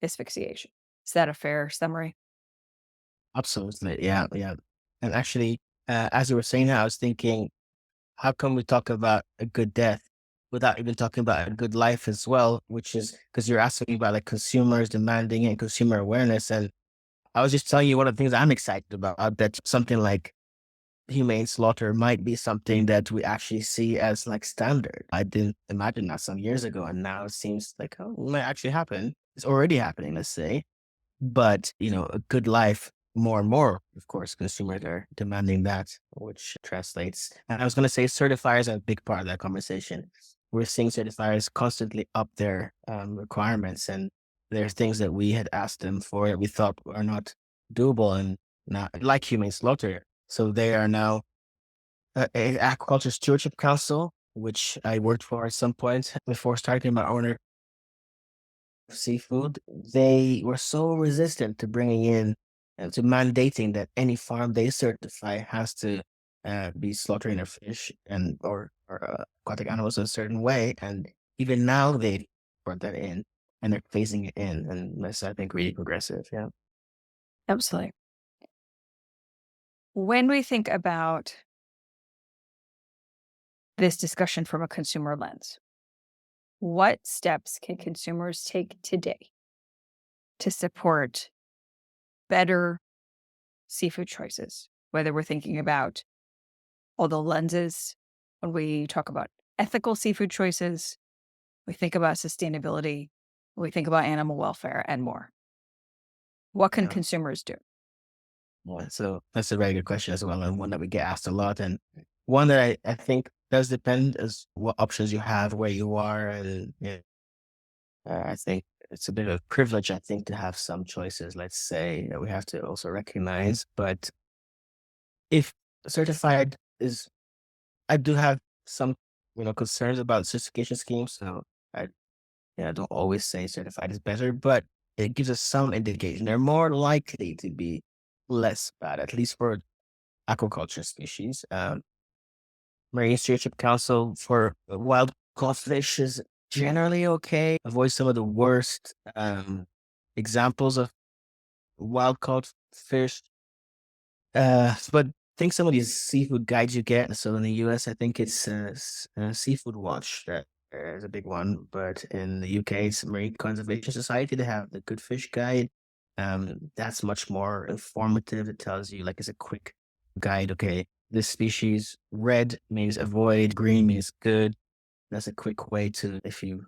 [SPEAKER 1] asphyxiation. Is that a fair summary?
[SPEAKER 2] Absolutely. Yeah. Yeah. And actually, as you were saying that, I was thinking, how come we talk about a good death without even talking about a good life as well? Which is because you're asking me about like consumers demanding and consumer awareness. And I was just telling you one of the things I'm excited about, that something like humane slaughter might be something that we actually see as like standard. I didn't imagine that some years ago. And now it seems like, oh, it might actually happen. It's already happening, let's say. But, a good life, more and more, of course, consumers are demanding that, which translates. And I was going to say certifiers are a big part of that conversation. We're seeing certifiers constantly up their requirements, and there's things that we had asked them for that we thought are not doable and not like humane slaughter. So they are now a aquaculture stewardship council, which I worked for at some point before starting my own seafood. They were so resistant to bringing in to mandating that any farm they certify has to be slaughtering their fish and or aquatic animals a certain way. And even now they brought that in and they're phasing it in. And that's, I think, really progressive. Yeah.
[SPEAKER 1] Absolutely. When we think about this discussion from a consumer lens, what steps can consumers take today to support better seafood choices? Whether we're thinking about all the lenses, when we talk about ethical seafood choices, we think about sustainability, we think about animal welfare and more. What can
[SPEAKER 2] Yeah.
[SPEAKER 1] consumers do?
[SPEAKER 2] Well, so that's a very good question as well, and one that we get asked a lot, and one that I think does depend as what options you have, where you are, and yeah, I think it's a bit of a privilege, I think, to have some choices, let's say, that we have to also recognize. But if certified is, I do have some, concerns about certification schemes. So I, don't always say certified is better, but it gives us some indication. They're more likely to be less bad, at least for aquaculture species. Marine Stewardship Council for wild caught fish is generally okay. Avoid some of the worst examples of wild caught fish. But I think some of these seafood guides you get. So in the US, I think it's Seafood Watch that is a big one. But in the UK, it's Marine Conservation Society. They have the Good Fish Guide. That's much more informative. It tells you, like, it's a quick guide. Okay, this species, red means avoid, green means good. That's a quick way to, if you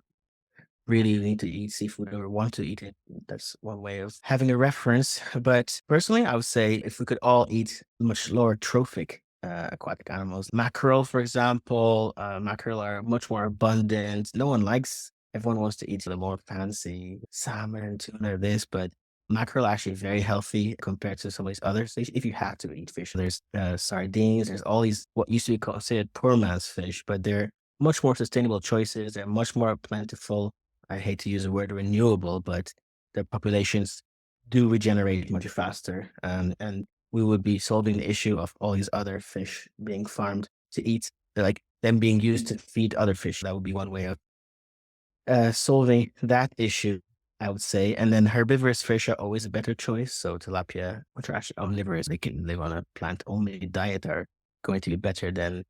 [SPEAKER 2] really need to eat seafood or want to eat it. That's one way of having a reference. But personally, I would say if we could all eat much lower trophic aquatic animals, mackerel, for example, mackerel are much more abundant. No one likes, everyone wants to eat the more fancy salmon, tuna, this, but mackerel are actually very healthy compared to some of these others. If you have to eat fish, there's sardines, there's all these what used to be considered poor man's fish, but they're much more sustainable choices. They're much more plentiful. I hate to use the word renewable, but their populations do regenerate much faster. And we would be solving the issue of all these other fish being farmed to eat, like them being used to feed other fish. That would be one way of solving that issue, I would say. And then herbivorous fish are always a better choice. So tilapia, which are actually omnivorous, they can live on a plant only diet, are going to be better than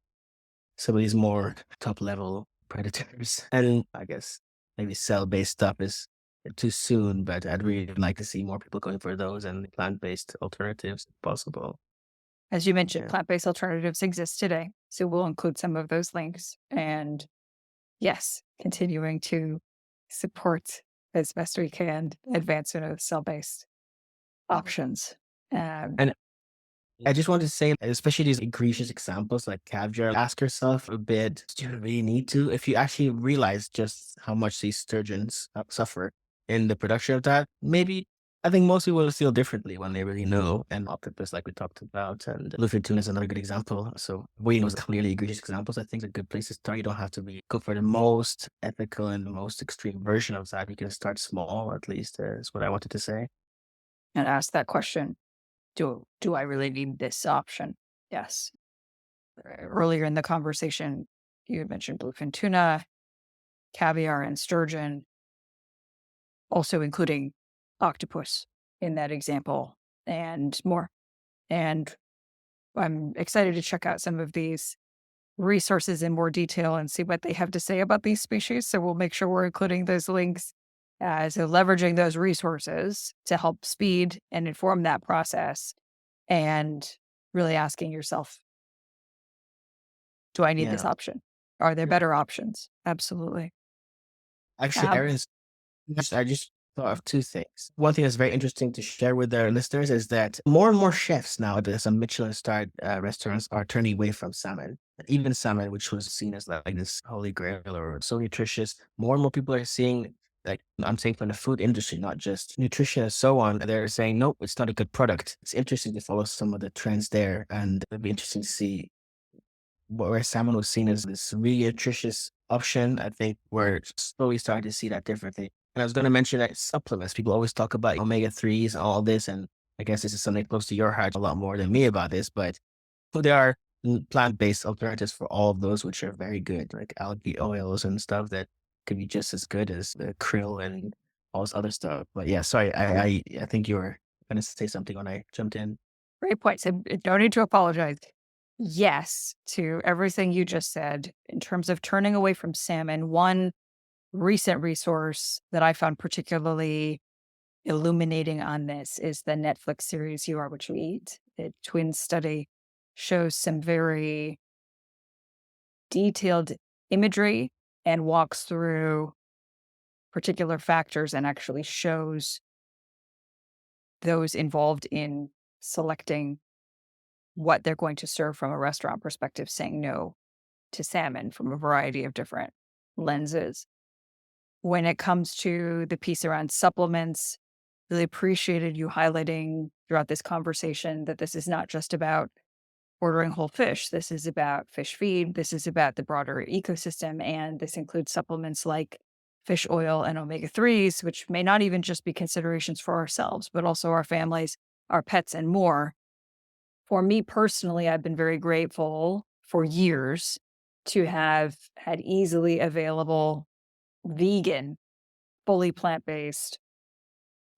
[SPEAKER 2] some of these more top level predators. And I guess maybe cell based stuff is too soon, but I'd really like to see more people going for those and plant based alternatives if possible.
[SPEAKER 1] As you mentioned,
[SPEAKER 2] Yeah.
[SPEAKER 1] plant based alternatives exist today. So we'll include some of those links. And yes, continuing to support as best we can advancement of cell based options. Um,
[SPEAKER 2] And I just wanted to say, especially these egregious examples like caviar, ask yourself a bit, do you really need to? If you actually realize just how much these sturgeons suffer in the production of that, maybe I think most people will feel differently when they really know. And octopus, like we talked about, and bluefin tuna is another good example. So we know clearly egregious examples. I think it's a good place to start. You don't have to go for the most ethical and the most extreme version of that. You can start small, at least, is what I wanted to say.
[SPEAKER 1] and ask that question, do I really need this option? Yes. Earlier in the conversation, you had mentioned bluefin tuna, caviar, and sturgeon, also including octopus in that example, and more. And I'm excited to check out some of these resources in more detail and see what they have to say about these species. So we'll make sure we're including those links. So leveraging those resources to help speed and inform that process, and really asking yourself, do I need this
[SPEAKER 2] Yeah.
[SPEAKER 1] option? Are there better options? Absolutely.
[SPEAKER 2] Actually,
[SPEAKER 1] Um,
[SPEAKER 2] Aaron's I just thought of two things. One thing that's very interesting to share with our listeners is that more and more chefs nowadays, some Michelin-starred restaurants are turning away from salmon. Even salmon, which was seen as like this holy grail or so nutritious, more and more people are seeing, like I'm saying from the food industry, not just nutrition and so on. They're saying, nope, it's not a good product. It's interesting to follow some of the trends there, and it'd be interesting to see where salmon was seen as this really nutritious option. I think we're slowly starting to see that differently. And I was going to mention that supplements. People always talk about omega 3s and all this. And I guess this is something close to your heart a lot more than me about this. But there are plant based alternatives for all of those, which are very good, like algae oils and stuff that could be just as good as the krill and all this other stuff. But yeah, sorry. I think you were going to say something when I jumped in.
[SPEAKER 1] Great point. So no need to apologize. Yes, to everything you just said in terms of turning away from salmon. One recent resource that I found particularly illuminating on this is the Netflix series You Are What You Eat. The twin study shows some very detailed imagery and walks through particular factors and actually shows those involved in selecting what they're going to serve from a restaurant perspective, saying no to salmon from a variety of different lenses. When it comes to the piece around supplements, really appreciated you highlighting throughout this conversation that this is not just about ordering whole fish. This is about fish feed. This is about the broader ecosystem. And this includes supplements like fish oil and omega 3s, which may not even just be considerations for ourselves, but also our families, our pets, and more. For me personally, I've been very grateful for years to have had easily available vegan, fully plant based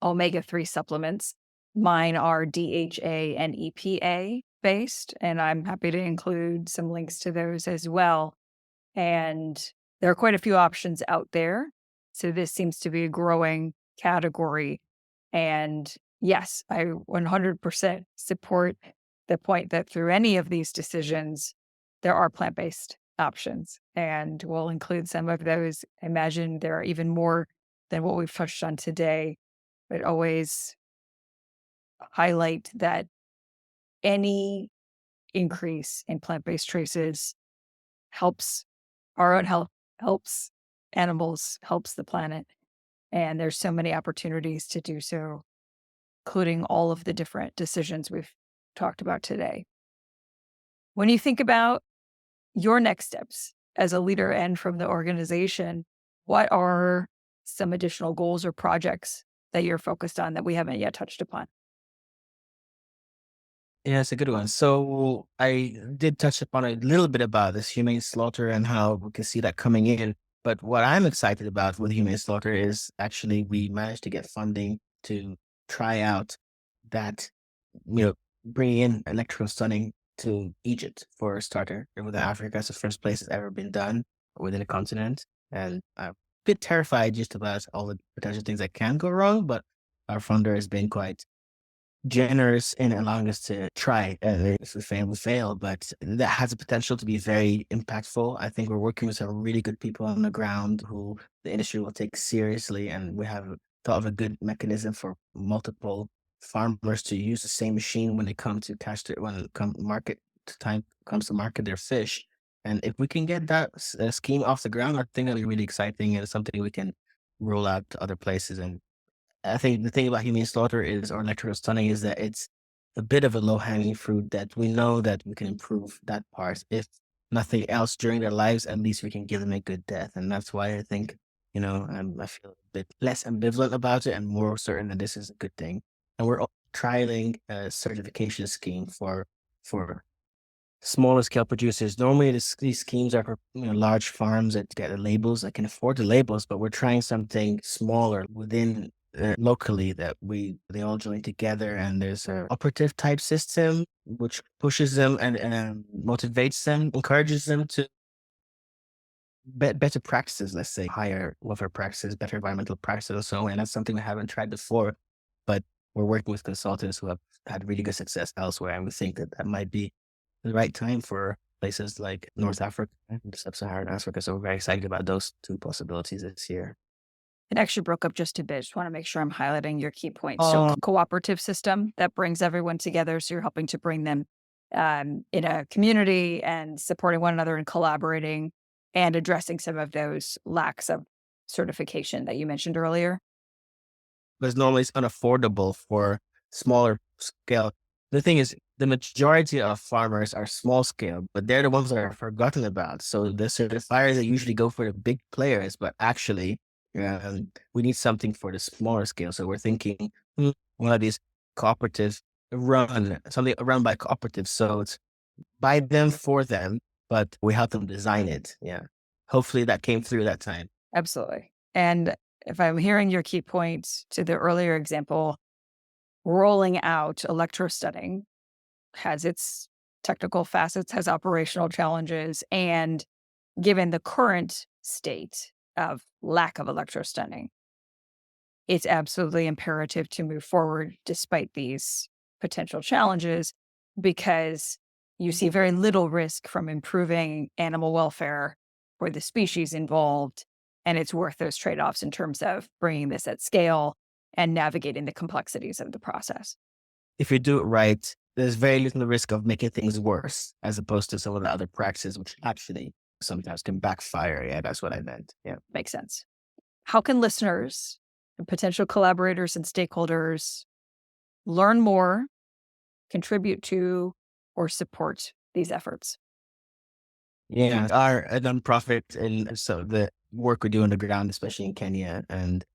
[SPEAKER 1] omega 3 supplements. Mine are DHA and EPA based, and I'm happy to include some links to those as well. And there are quite a few options out there. So this seems to be a growing category. And yes, I 100% support the point that through any of these decisions, there are plant based options. And we'll include some of those. I imagine there are even more than what we've touched on today, but always highlight that any increase in plant based traces helps our own health, helps animals, helps the planet. And there's so many opportunities to do so, including all of the different decisions we've talked about today. When you think about your next steps as a leader and from the organization, what are some additional goals or projects that you're focused on that we haven't yet touched upon?
[SPEAKER 2] Yeah, it's a good one. So I did touch upon a little bit about this humane slaughter and how we can see that coming in. But what I'm excited about with humane slaughter is actually we managed to get funding to try out that, bringing in electrical stunning to Egypt for a starter. Within Africa, it's the first place it's ever been done within a continent. And I'm a bit terrified just about all the potential things that can go wrong, but our funder has been quite generous in allowing us to try. If we fail, we fail, but that has the potential to be very impactful. I think we're working with some really good people on the ground who the industry will take seriously, and we have thought of a good mechanism for multiple farmers to use the same machine when they come to catch their when it come market time comes to market their fish. And if we can get that scheme off the ground, I think that'll be really exciting and it's something we can roll out to other places. And I think the thing about humane slaughter is, or electrical stunning, is that it's a bit of a low hanging fruit that we know that we can improve that part. If nothing else during their lives, at least we can give them a good death. And that's why I think, I feel a bit less ambivalent about it and more certain that this is a good thing. And we're trialing a certification scheme for smaller scale producers. Normally, these schemes are for large farms that get the labels that can afford the labels, but we're trying something smaller within locally that they all join together, and there's a operative type system which pushes them and motivates them, encourages them to better practices, let's say higher welfare practices, better environmental practices, and so on. And that's something we haven't tried before, but we're working with consultants who have had really good success elsewhere, and we think that that might be the right time for places like North Africa and Sub-Saharan Africa. So we're very excited about those two possibilities this year.
[SPEAKER 1] It actually broke up just a bit. Just want to make sure I'm highlighting your key points. So,
[SPEAKER 2] Um,
[SPEAKER 1] cooperative system that brings everyone together. So, you're helping to bring them in a community and supporting one another and collaborating and addressing some of those lacks of certification that you mentioned earlier.
[SPEAKER 2] because normally it's unaffordable for smaller scale. The thing is, the majority of farmers are small scale, but they're the ones that are forgotten about. So the certifiers that usually go for the big players, but actually, we need something for the smaller scale. So we're thinking one of these cooperatives something run by cooperatives. So it's by them for them, but we help them design it. Yeah. Hopefully that came through that time.
[SPEAKER 1] Absolutely. And if I'm hearing your key points to the earlier example, rolling out electrostudying has its technical facets, has operational challenges, and given the current state of lack of electrostunning, it's absolutely imperative to move forward despite these potential challenges because you see very little risk from improving animal welfare for the species involved. And it's worth those trade offs in terms of bringing this at scale and navigating the complexities of the process.
[SPEAKER 2] If you do it right, there's very little risk of making things worse as opposed to some of the other practices, which actually sometimes can backfire. Yeah, that's what I meant. Yeah.
[SPEAKER 1] Makes sense. How can listeners and potential collaborators and stakeholders learn more, contribute to, or support these efforts?
[SPEAKER 2] Yeah. Our a nonprofit, and so the work we do on the ground, especially in Kenya and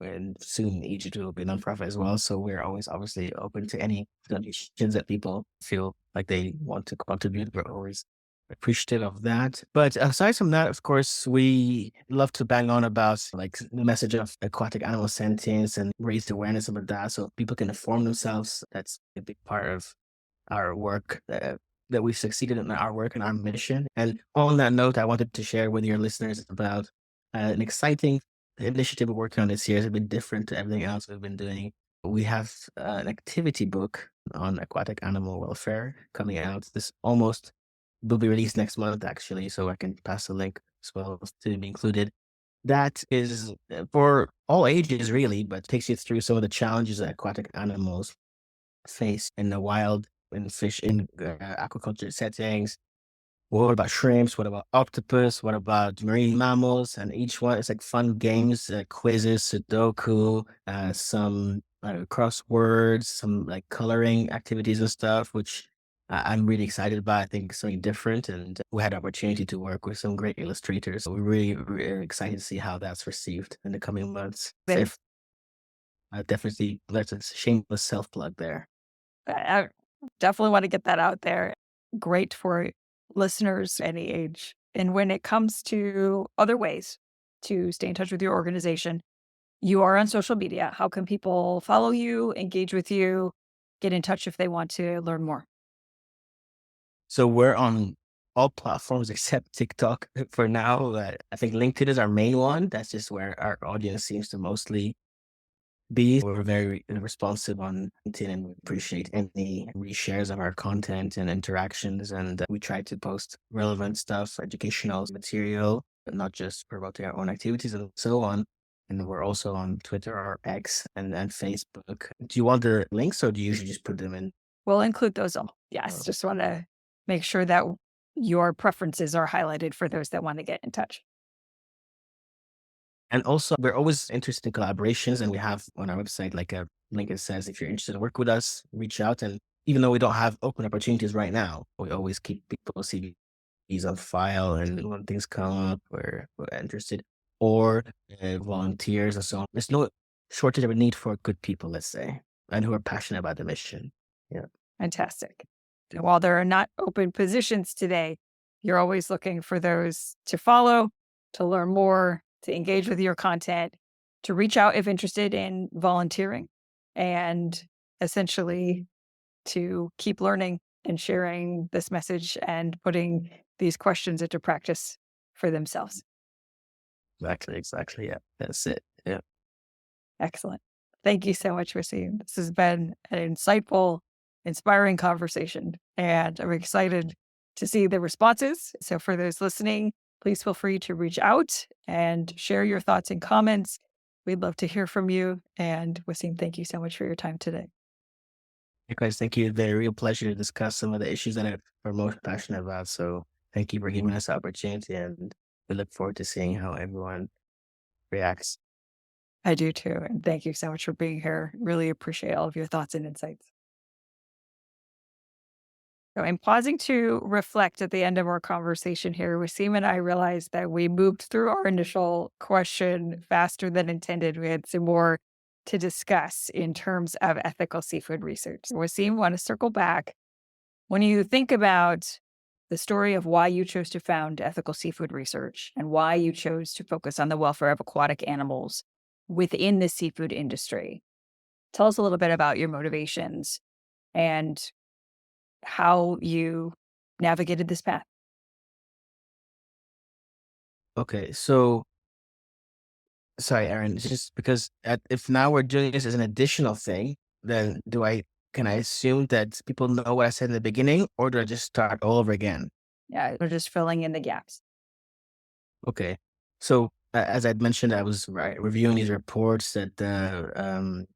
[SPEAKER 2] soon Egypt will be a nonprofit as well. So we're always obviously open to any donations that people feel like they want to contribute. We're always appreciative of that. But aside from that, of course, we love to bang on about like the message of aquatic animal sentience and raise awareness about that so people can inform themselves. That's a big part of our work, that we've succeeded in our work and our mission. And on that note, I wanted to share with your listeners about an exciting initiative we're working on this year. It's a bit different to everything else we've been doing. We have an activity book on aquatic animal welfare coming out. This almost will be released next month, actually, so I can pass the link as well to be included. That is for all ages, really, but takes you through some of the challenges that aquatic animals face in the wild, in fish, in aquaculture settings. What about shrimps? What about octopus? What about marine mammals? And each one is like fun games, quizzes, Sudoku, some crosswords, some like coloring activities and stuff, which I'm really excited about. I think it's something different. And we had the opportunity to work with some great illustrators. So we're really, really excited to see how that's received in the coming months. So
[SPEAKER 1] Then
[SPEAKER 2] if, definitely, there's a shameless self plug there.
[SPEAKER 1] I definitely want to get that out there. Great for listeners any age. And when it comes to other ways to stay in touch with your organization, you are on social media. How can people follow you, engage with you, get in touch if they want to learn more?
[SPEAKER 2] So we're on all platforms except TikTok for now. I think LinkedIn is our main one. That's just where our audience seems to mostly be. We're very responsive on LinkedIn and we appreciate any reshares of our content and interactions. And we try to post relevant stuff, educational material, but not just promoting our own activities and so on. And we're also on Twitter or X and Facebook. Do you want the links or do you usually just put them in?
[SPEAKER 1] We'll include those all. Yes, just want to make sure that your preferences are highlighted for those that want to get in touch.
[SPEAKER 2] And also, we're always interested in collaborations, and we have on our website like a link that says if you're interested to work with us, reach out. And even though we don't have open opportunities right now, we always keep people's CVs on file. And when things come up, we're interested, or volunteers and so on. There's no shortage of a need for good people, let's say, and who are passionate about the mission. Yeah.
[SPEAKER 1] Fantastic. while there are not open positions today, you're always looking for those to follow, to learn more, to engage with your content, to reach out if interested in volunteering, and essentially to keep learning and sharing this message and putting these questions into practice for themselves.
[SPEAKER 2] Exactly, exactly. Yeah, that's it. Yeah.
[SPEAKER 1] Excellent. Thank you so much, Missy. This has been an insightful, inspiring conversation, and I'm excited to see the responses. So, for those listening, please feel free to reach out and share your thoughts and comments. We'd love to hear from you. And Wasim, thank you so much for your time today.
[SPEAKER 2] Likewise, thank you. It's been a real pleasure to discuss some of the issues that we're most passionate about. So thank you for giving us the opportunity, and we look forward to seeing how everyone reacts.
[SPEAKER 1] I do too. And thank you so much for being here. Really appreciate all of your thoughts and insights. So I'm pausing to reflect at the end of our conversation here. Wasim and I realized that we moved through our initial question faster than intended. We had some more to discuss in terms of ethical seafood research. Wasim, want to circle back. When you think about the story of why you chose to found ethical seafood research and why you chose to focus on the welfare of aquatic animals within the seafood industry, tell us a little bit about your motivations and how you navigated this path.
[SPEAKER 2] Okay, so sorry, Aaron. It's just because if now we're doing this as an additional thing, then can I assume that people know what I said in the beginning, or do I just start all over again?
[SPEAKER 1] Yeah, we're just filling in the gaps.
[SPEAKER 2] Okay. So as I'd mentioned, I was reviewing these reports that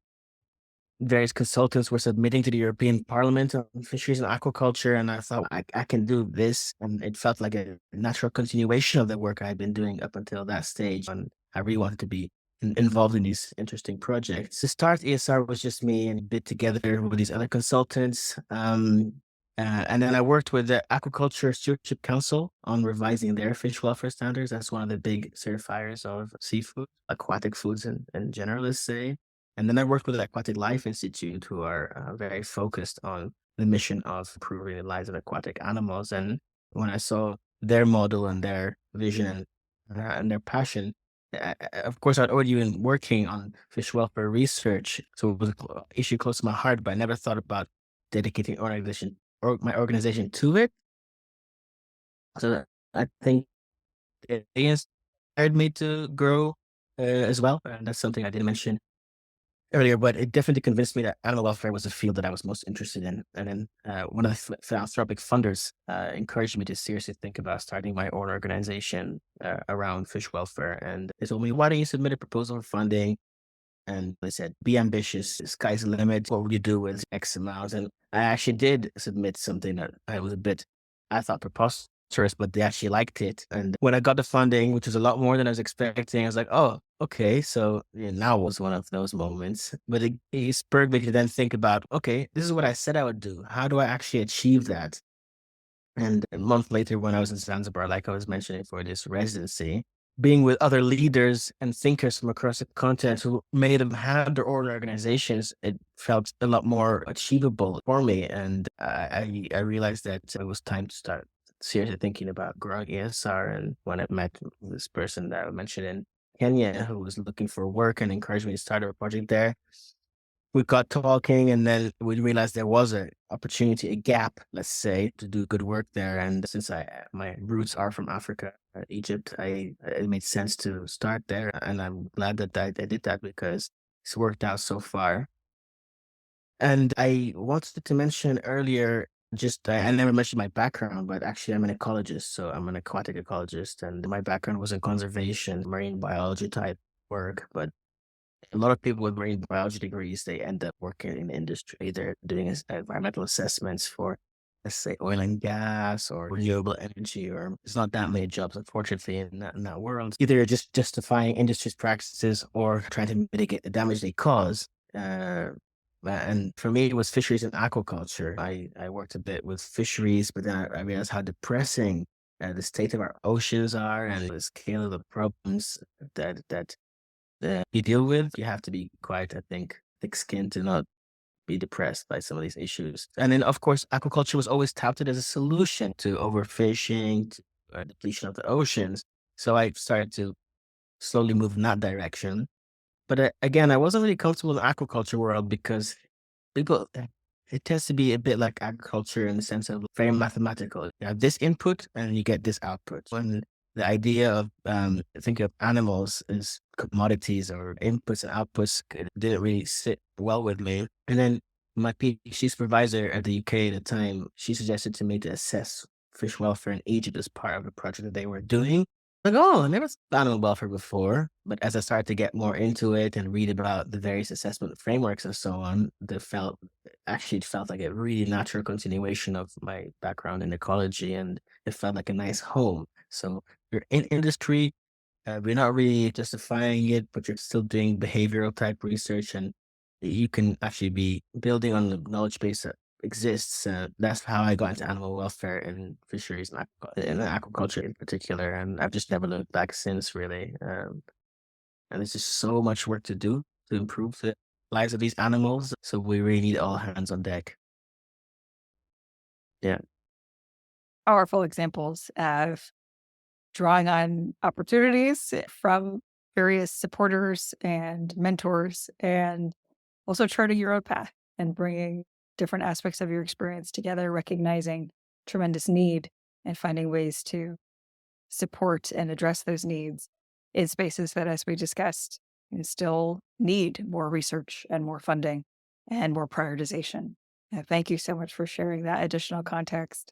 [SPEAKER 2] various consultants were submitting to the European Parliament on fisheries and aquaculture, and I thought I can do this, and it felt like a natural continuation of the work I'd been doing up until that stage, and I really wanted to be involved in these interesting projects. To start, ESR was just me and bit together with these other consultants. And then I worked with the Aquaculture Stewardship Council on revising their fish welfare standards. That's one of the big certifiers of seafood, aquatic foods in general, let's say. And then I worked with the Aquatic Life Institute, who are very focused on the mission of improving the lives of aquatic animals. And when I saw their model and their vision and their passion, of course, I'd already been working on fish welfare research, so it was an issue close to my heart. But I never thought about dedicating my organization to it. So I think it inspired me to grow as well, and that's something I didn't mention earlier, but it definitely convinced me that animal welfare was a field that I was most interested in. And then one of the philanthropic funders encouraged me to seriously think about starting my own organization around fish welfare. And they told me, why don't you submit a proposal for funding? And they said, be ambitious, the sky's the limit. What would you do with X amount? And I actually did submit something that I was I thought preposterous, but they actually liked it. And when I got the funding, which was a lot more than I was expecting, I was like, oh, okay. So now was one of those moments. But it spurred me to then think about, okay, this is what I said I would do. How do I actually achieve that? And a month later, when I was in Zanzibar, like I was mentioning for this residency, being with other leaders and thinkers from across the continent who many of them had their own organizations, it felt a lot more achievable for me. And I realized that it was time to start seriously thinking about growing ESR. And when I met this person that I mentioned in Kenya who was looking for work and encouraged me to start a project there, we got talking, and then we realized there was a opportunity, a gap, let's say, to do good work there. And since my roots are from Africa, Egypt, it made sense to start there. And I'm glad that I did that because it's worked out so far. And I wanted to mention earlier, I never mentioned my background, but actually I'm an ecologist. So I'm an aquatic ecologist, and my background was in conservation, marine biology type work. But a lot of people with marine biology degrees, they end up working in the industry. They're doing environmental assessments for, let's say, oil and gas or renewable energy, or there's not that many jobs, unfortunately, in that world. Either you're just justifying industry's practices or trying to mitigate the damage they cause. And for me, it was fisheries and aquaculture. I worked a bit with fisheries, but then I realized how depressing the state of our oceans are and the scale of the problems that you deal with. You have to be quite, I think, thick-skinned to not be depressed by some of these issues. And then, of course, aquaculture was always touted as a solution to overfishing, to depletion of the oceans. So I started to slowly move in that direction. But again, I wasn't really comfortable in the aquaculture world because people, it tends to be a bit like agriculture in the sense of very mathematical. You have this input and you get this output. And the idea of think of animals as commodities or inputs and outputs didn't really sit well with me. And then my PhD supervisor at the UK at the time, she suggested to me to assess fish welfare in Egypt as part of the project that they were doing. Like, oh, I never thought animal welfare before. But as I started to get more into it and read about the various assessment frameworks and so on, it felt like a really natural continuation of my background in ecology, and it felt like a nice home. So you're in industry, we're not really justifying it, but you're still doing behavioral type research, and you can actually be building on the knowledge base that exists. That's how I got into animal welfare and fisheries and, and aquaculture in particular. And I've just never looked back since, really. And there's just so much work to do to improve the lives of these animals. So we really need all hands on deck. Yeah.
[SPEAKER 1] Powerful examples of drawing on opportunities from various supporters and mentors, and also charting your own path and bringing different aspects of your experience together, recognizing tremendous need and finding ways to support and address those needs in spaces that, as we discussed, still need more research and more funding and more prioritization. Thank you so much for sharing that additional context.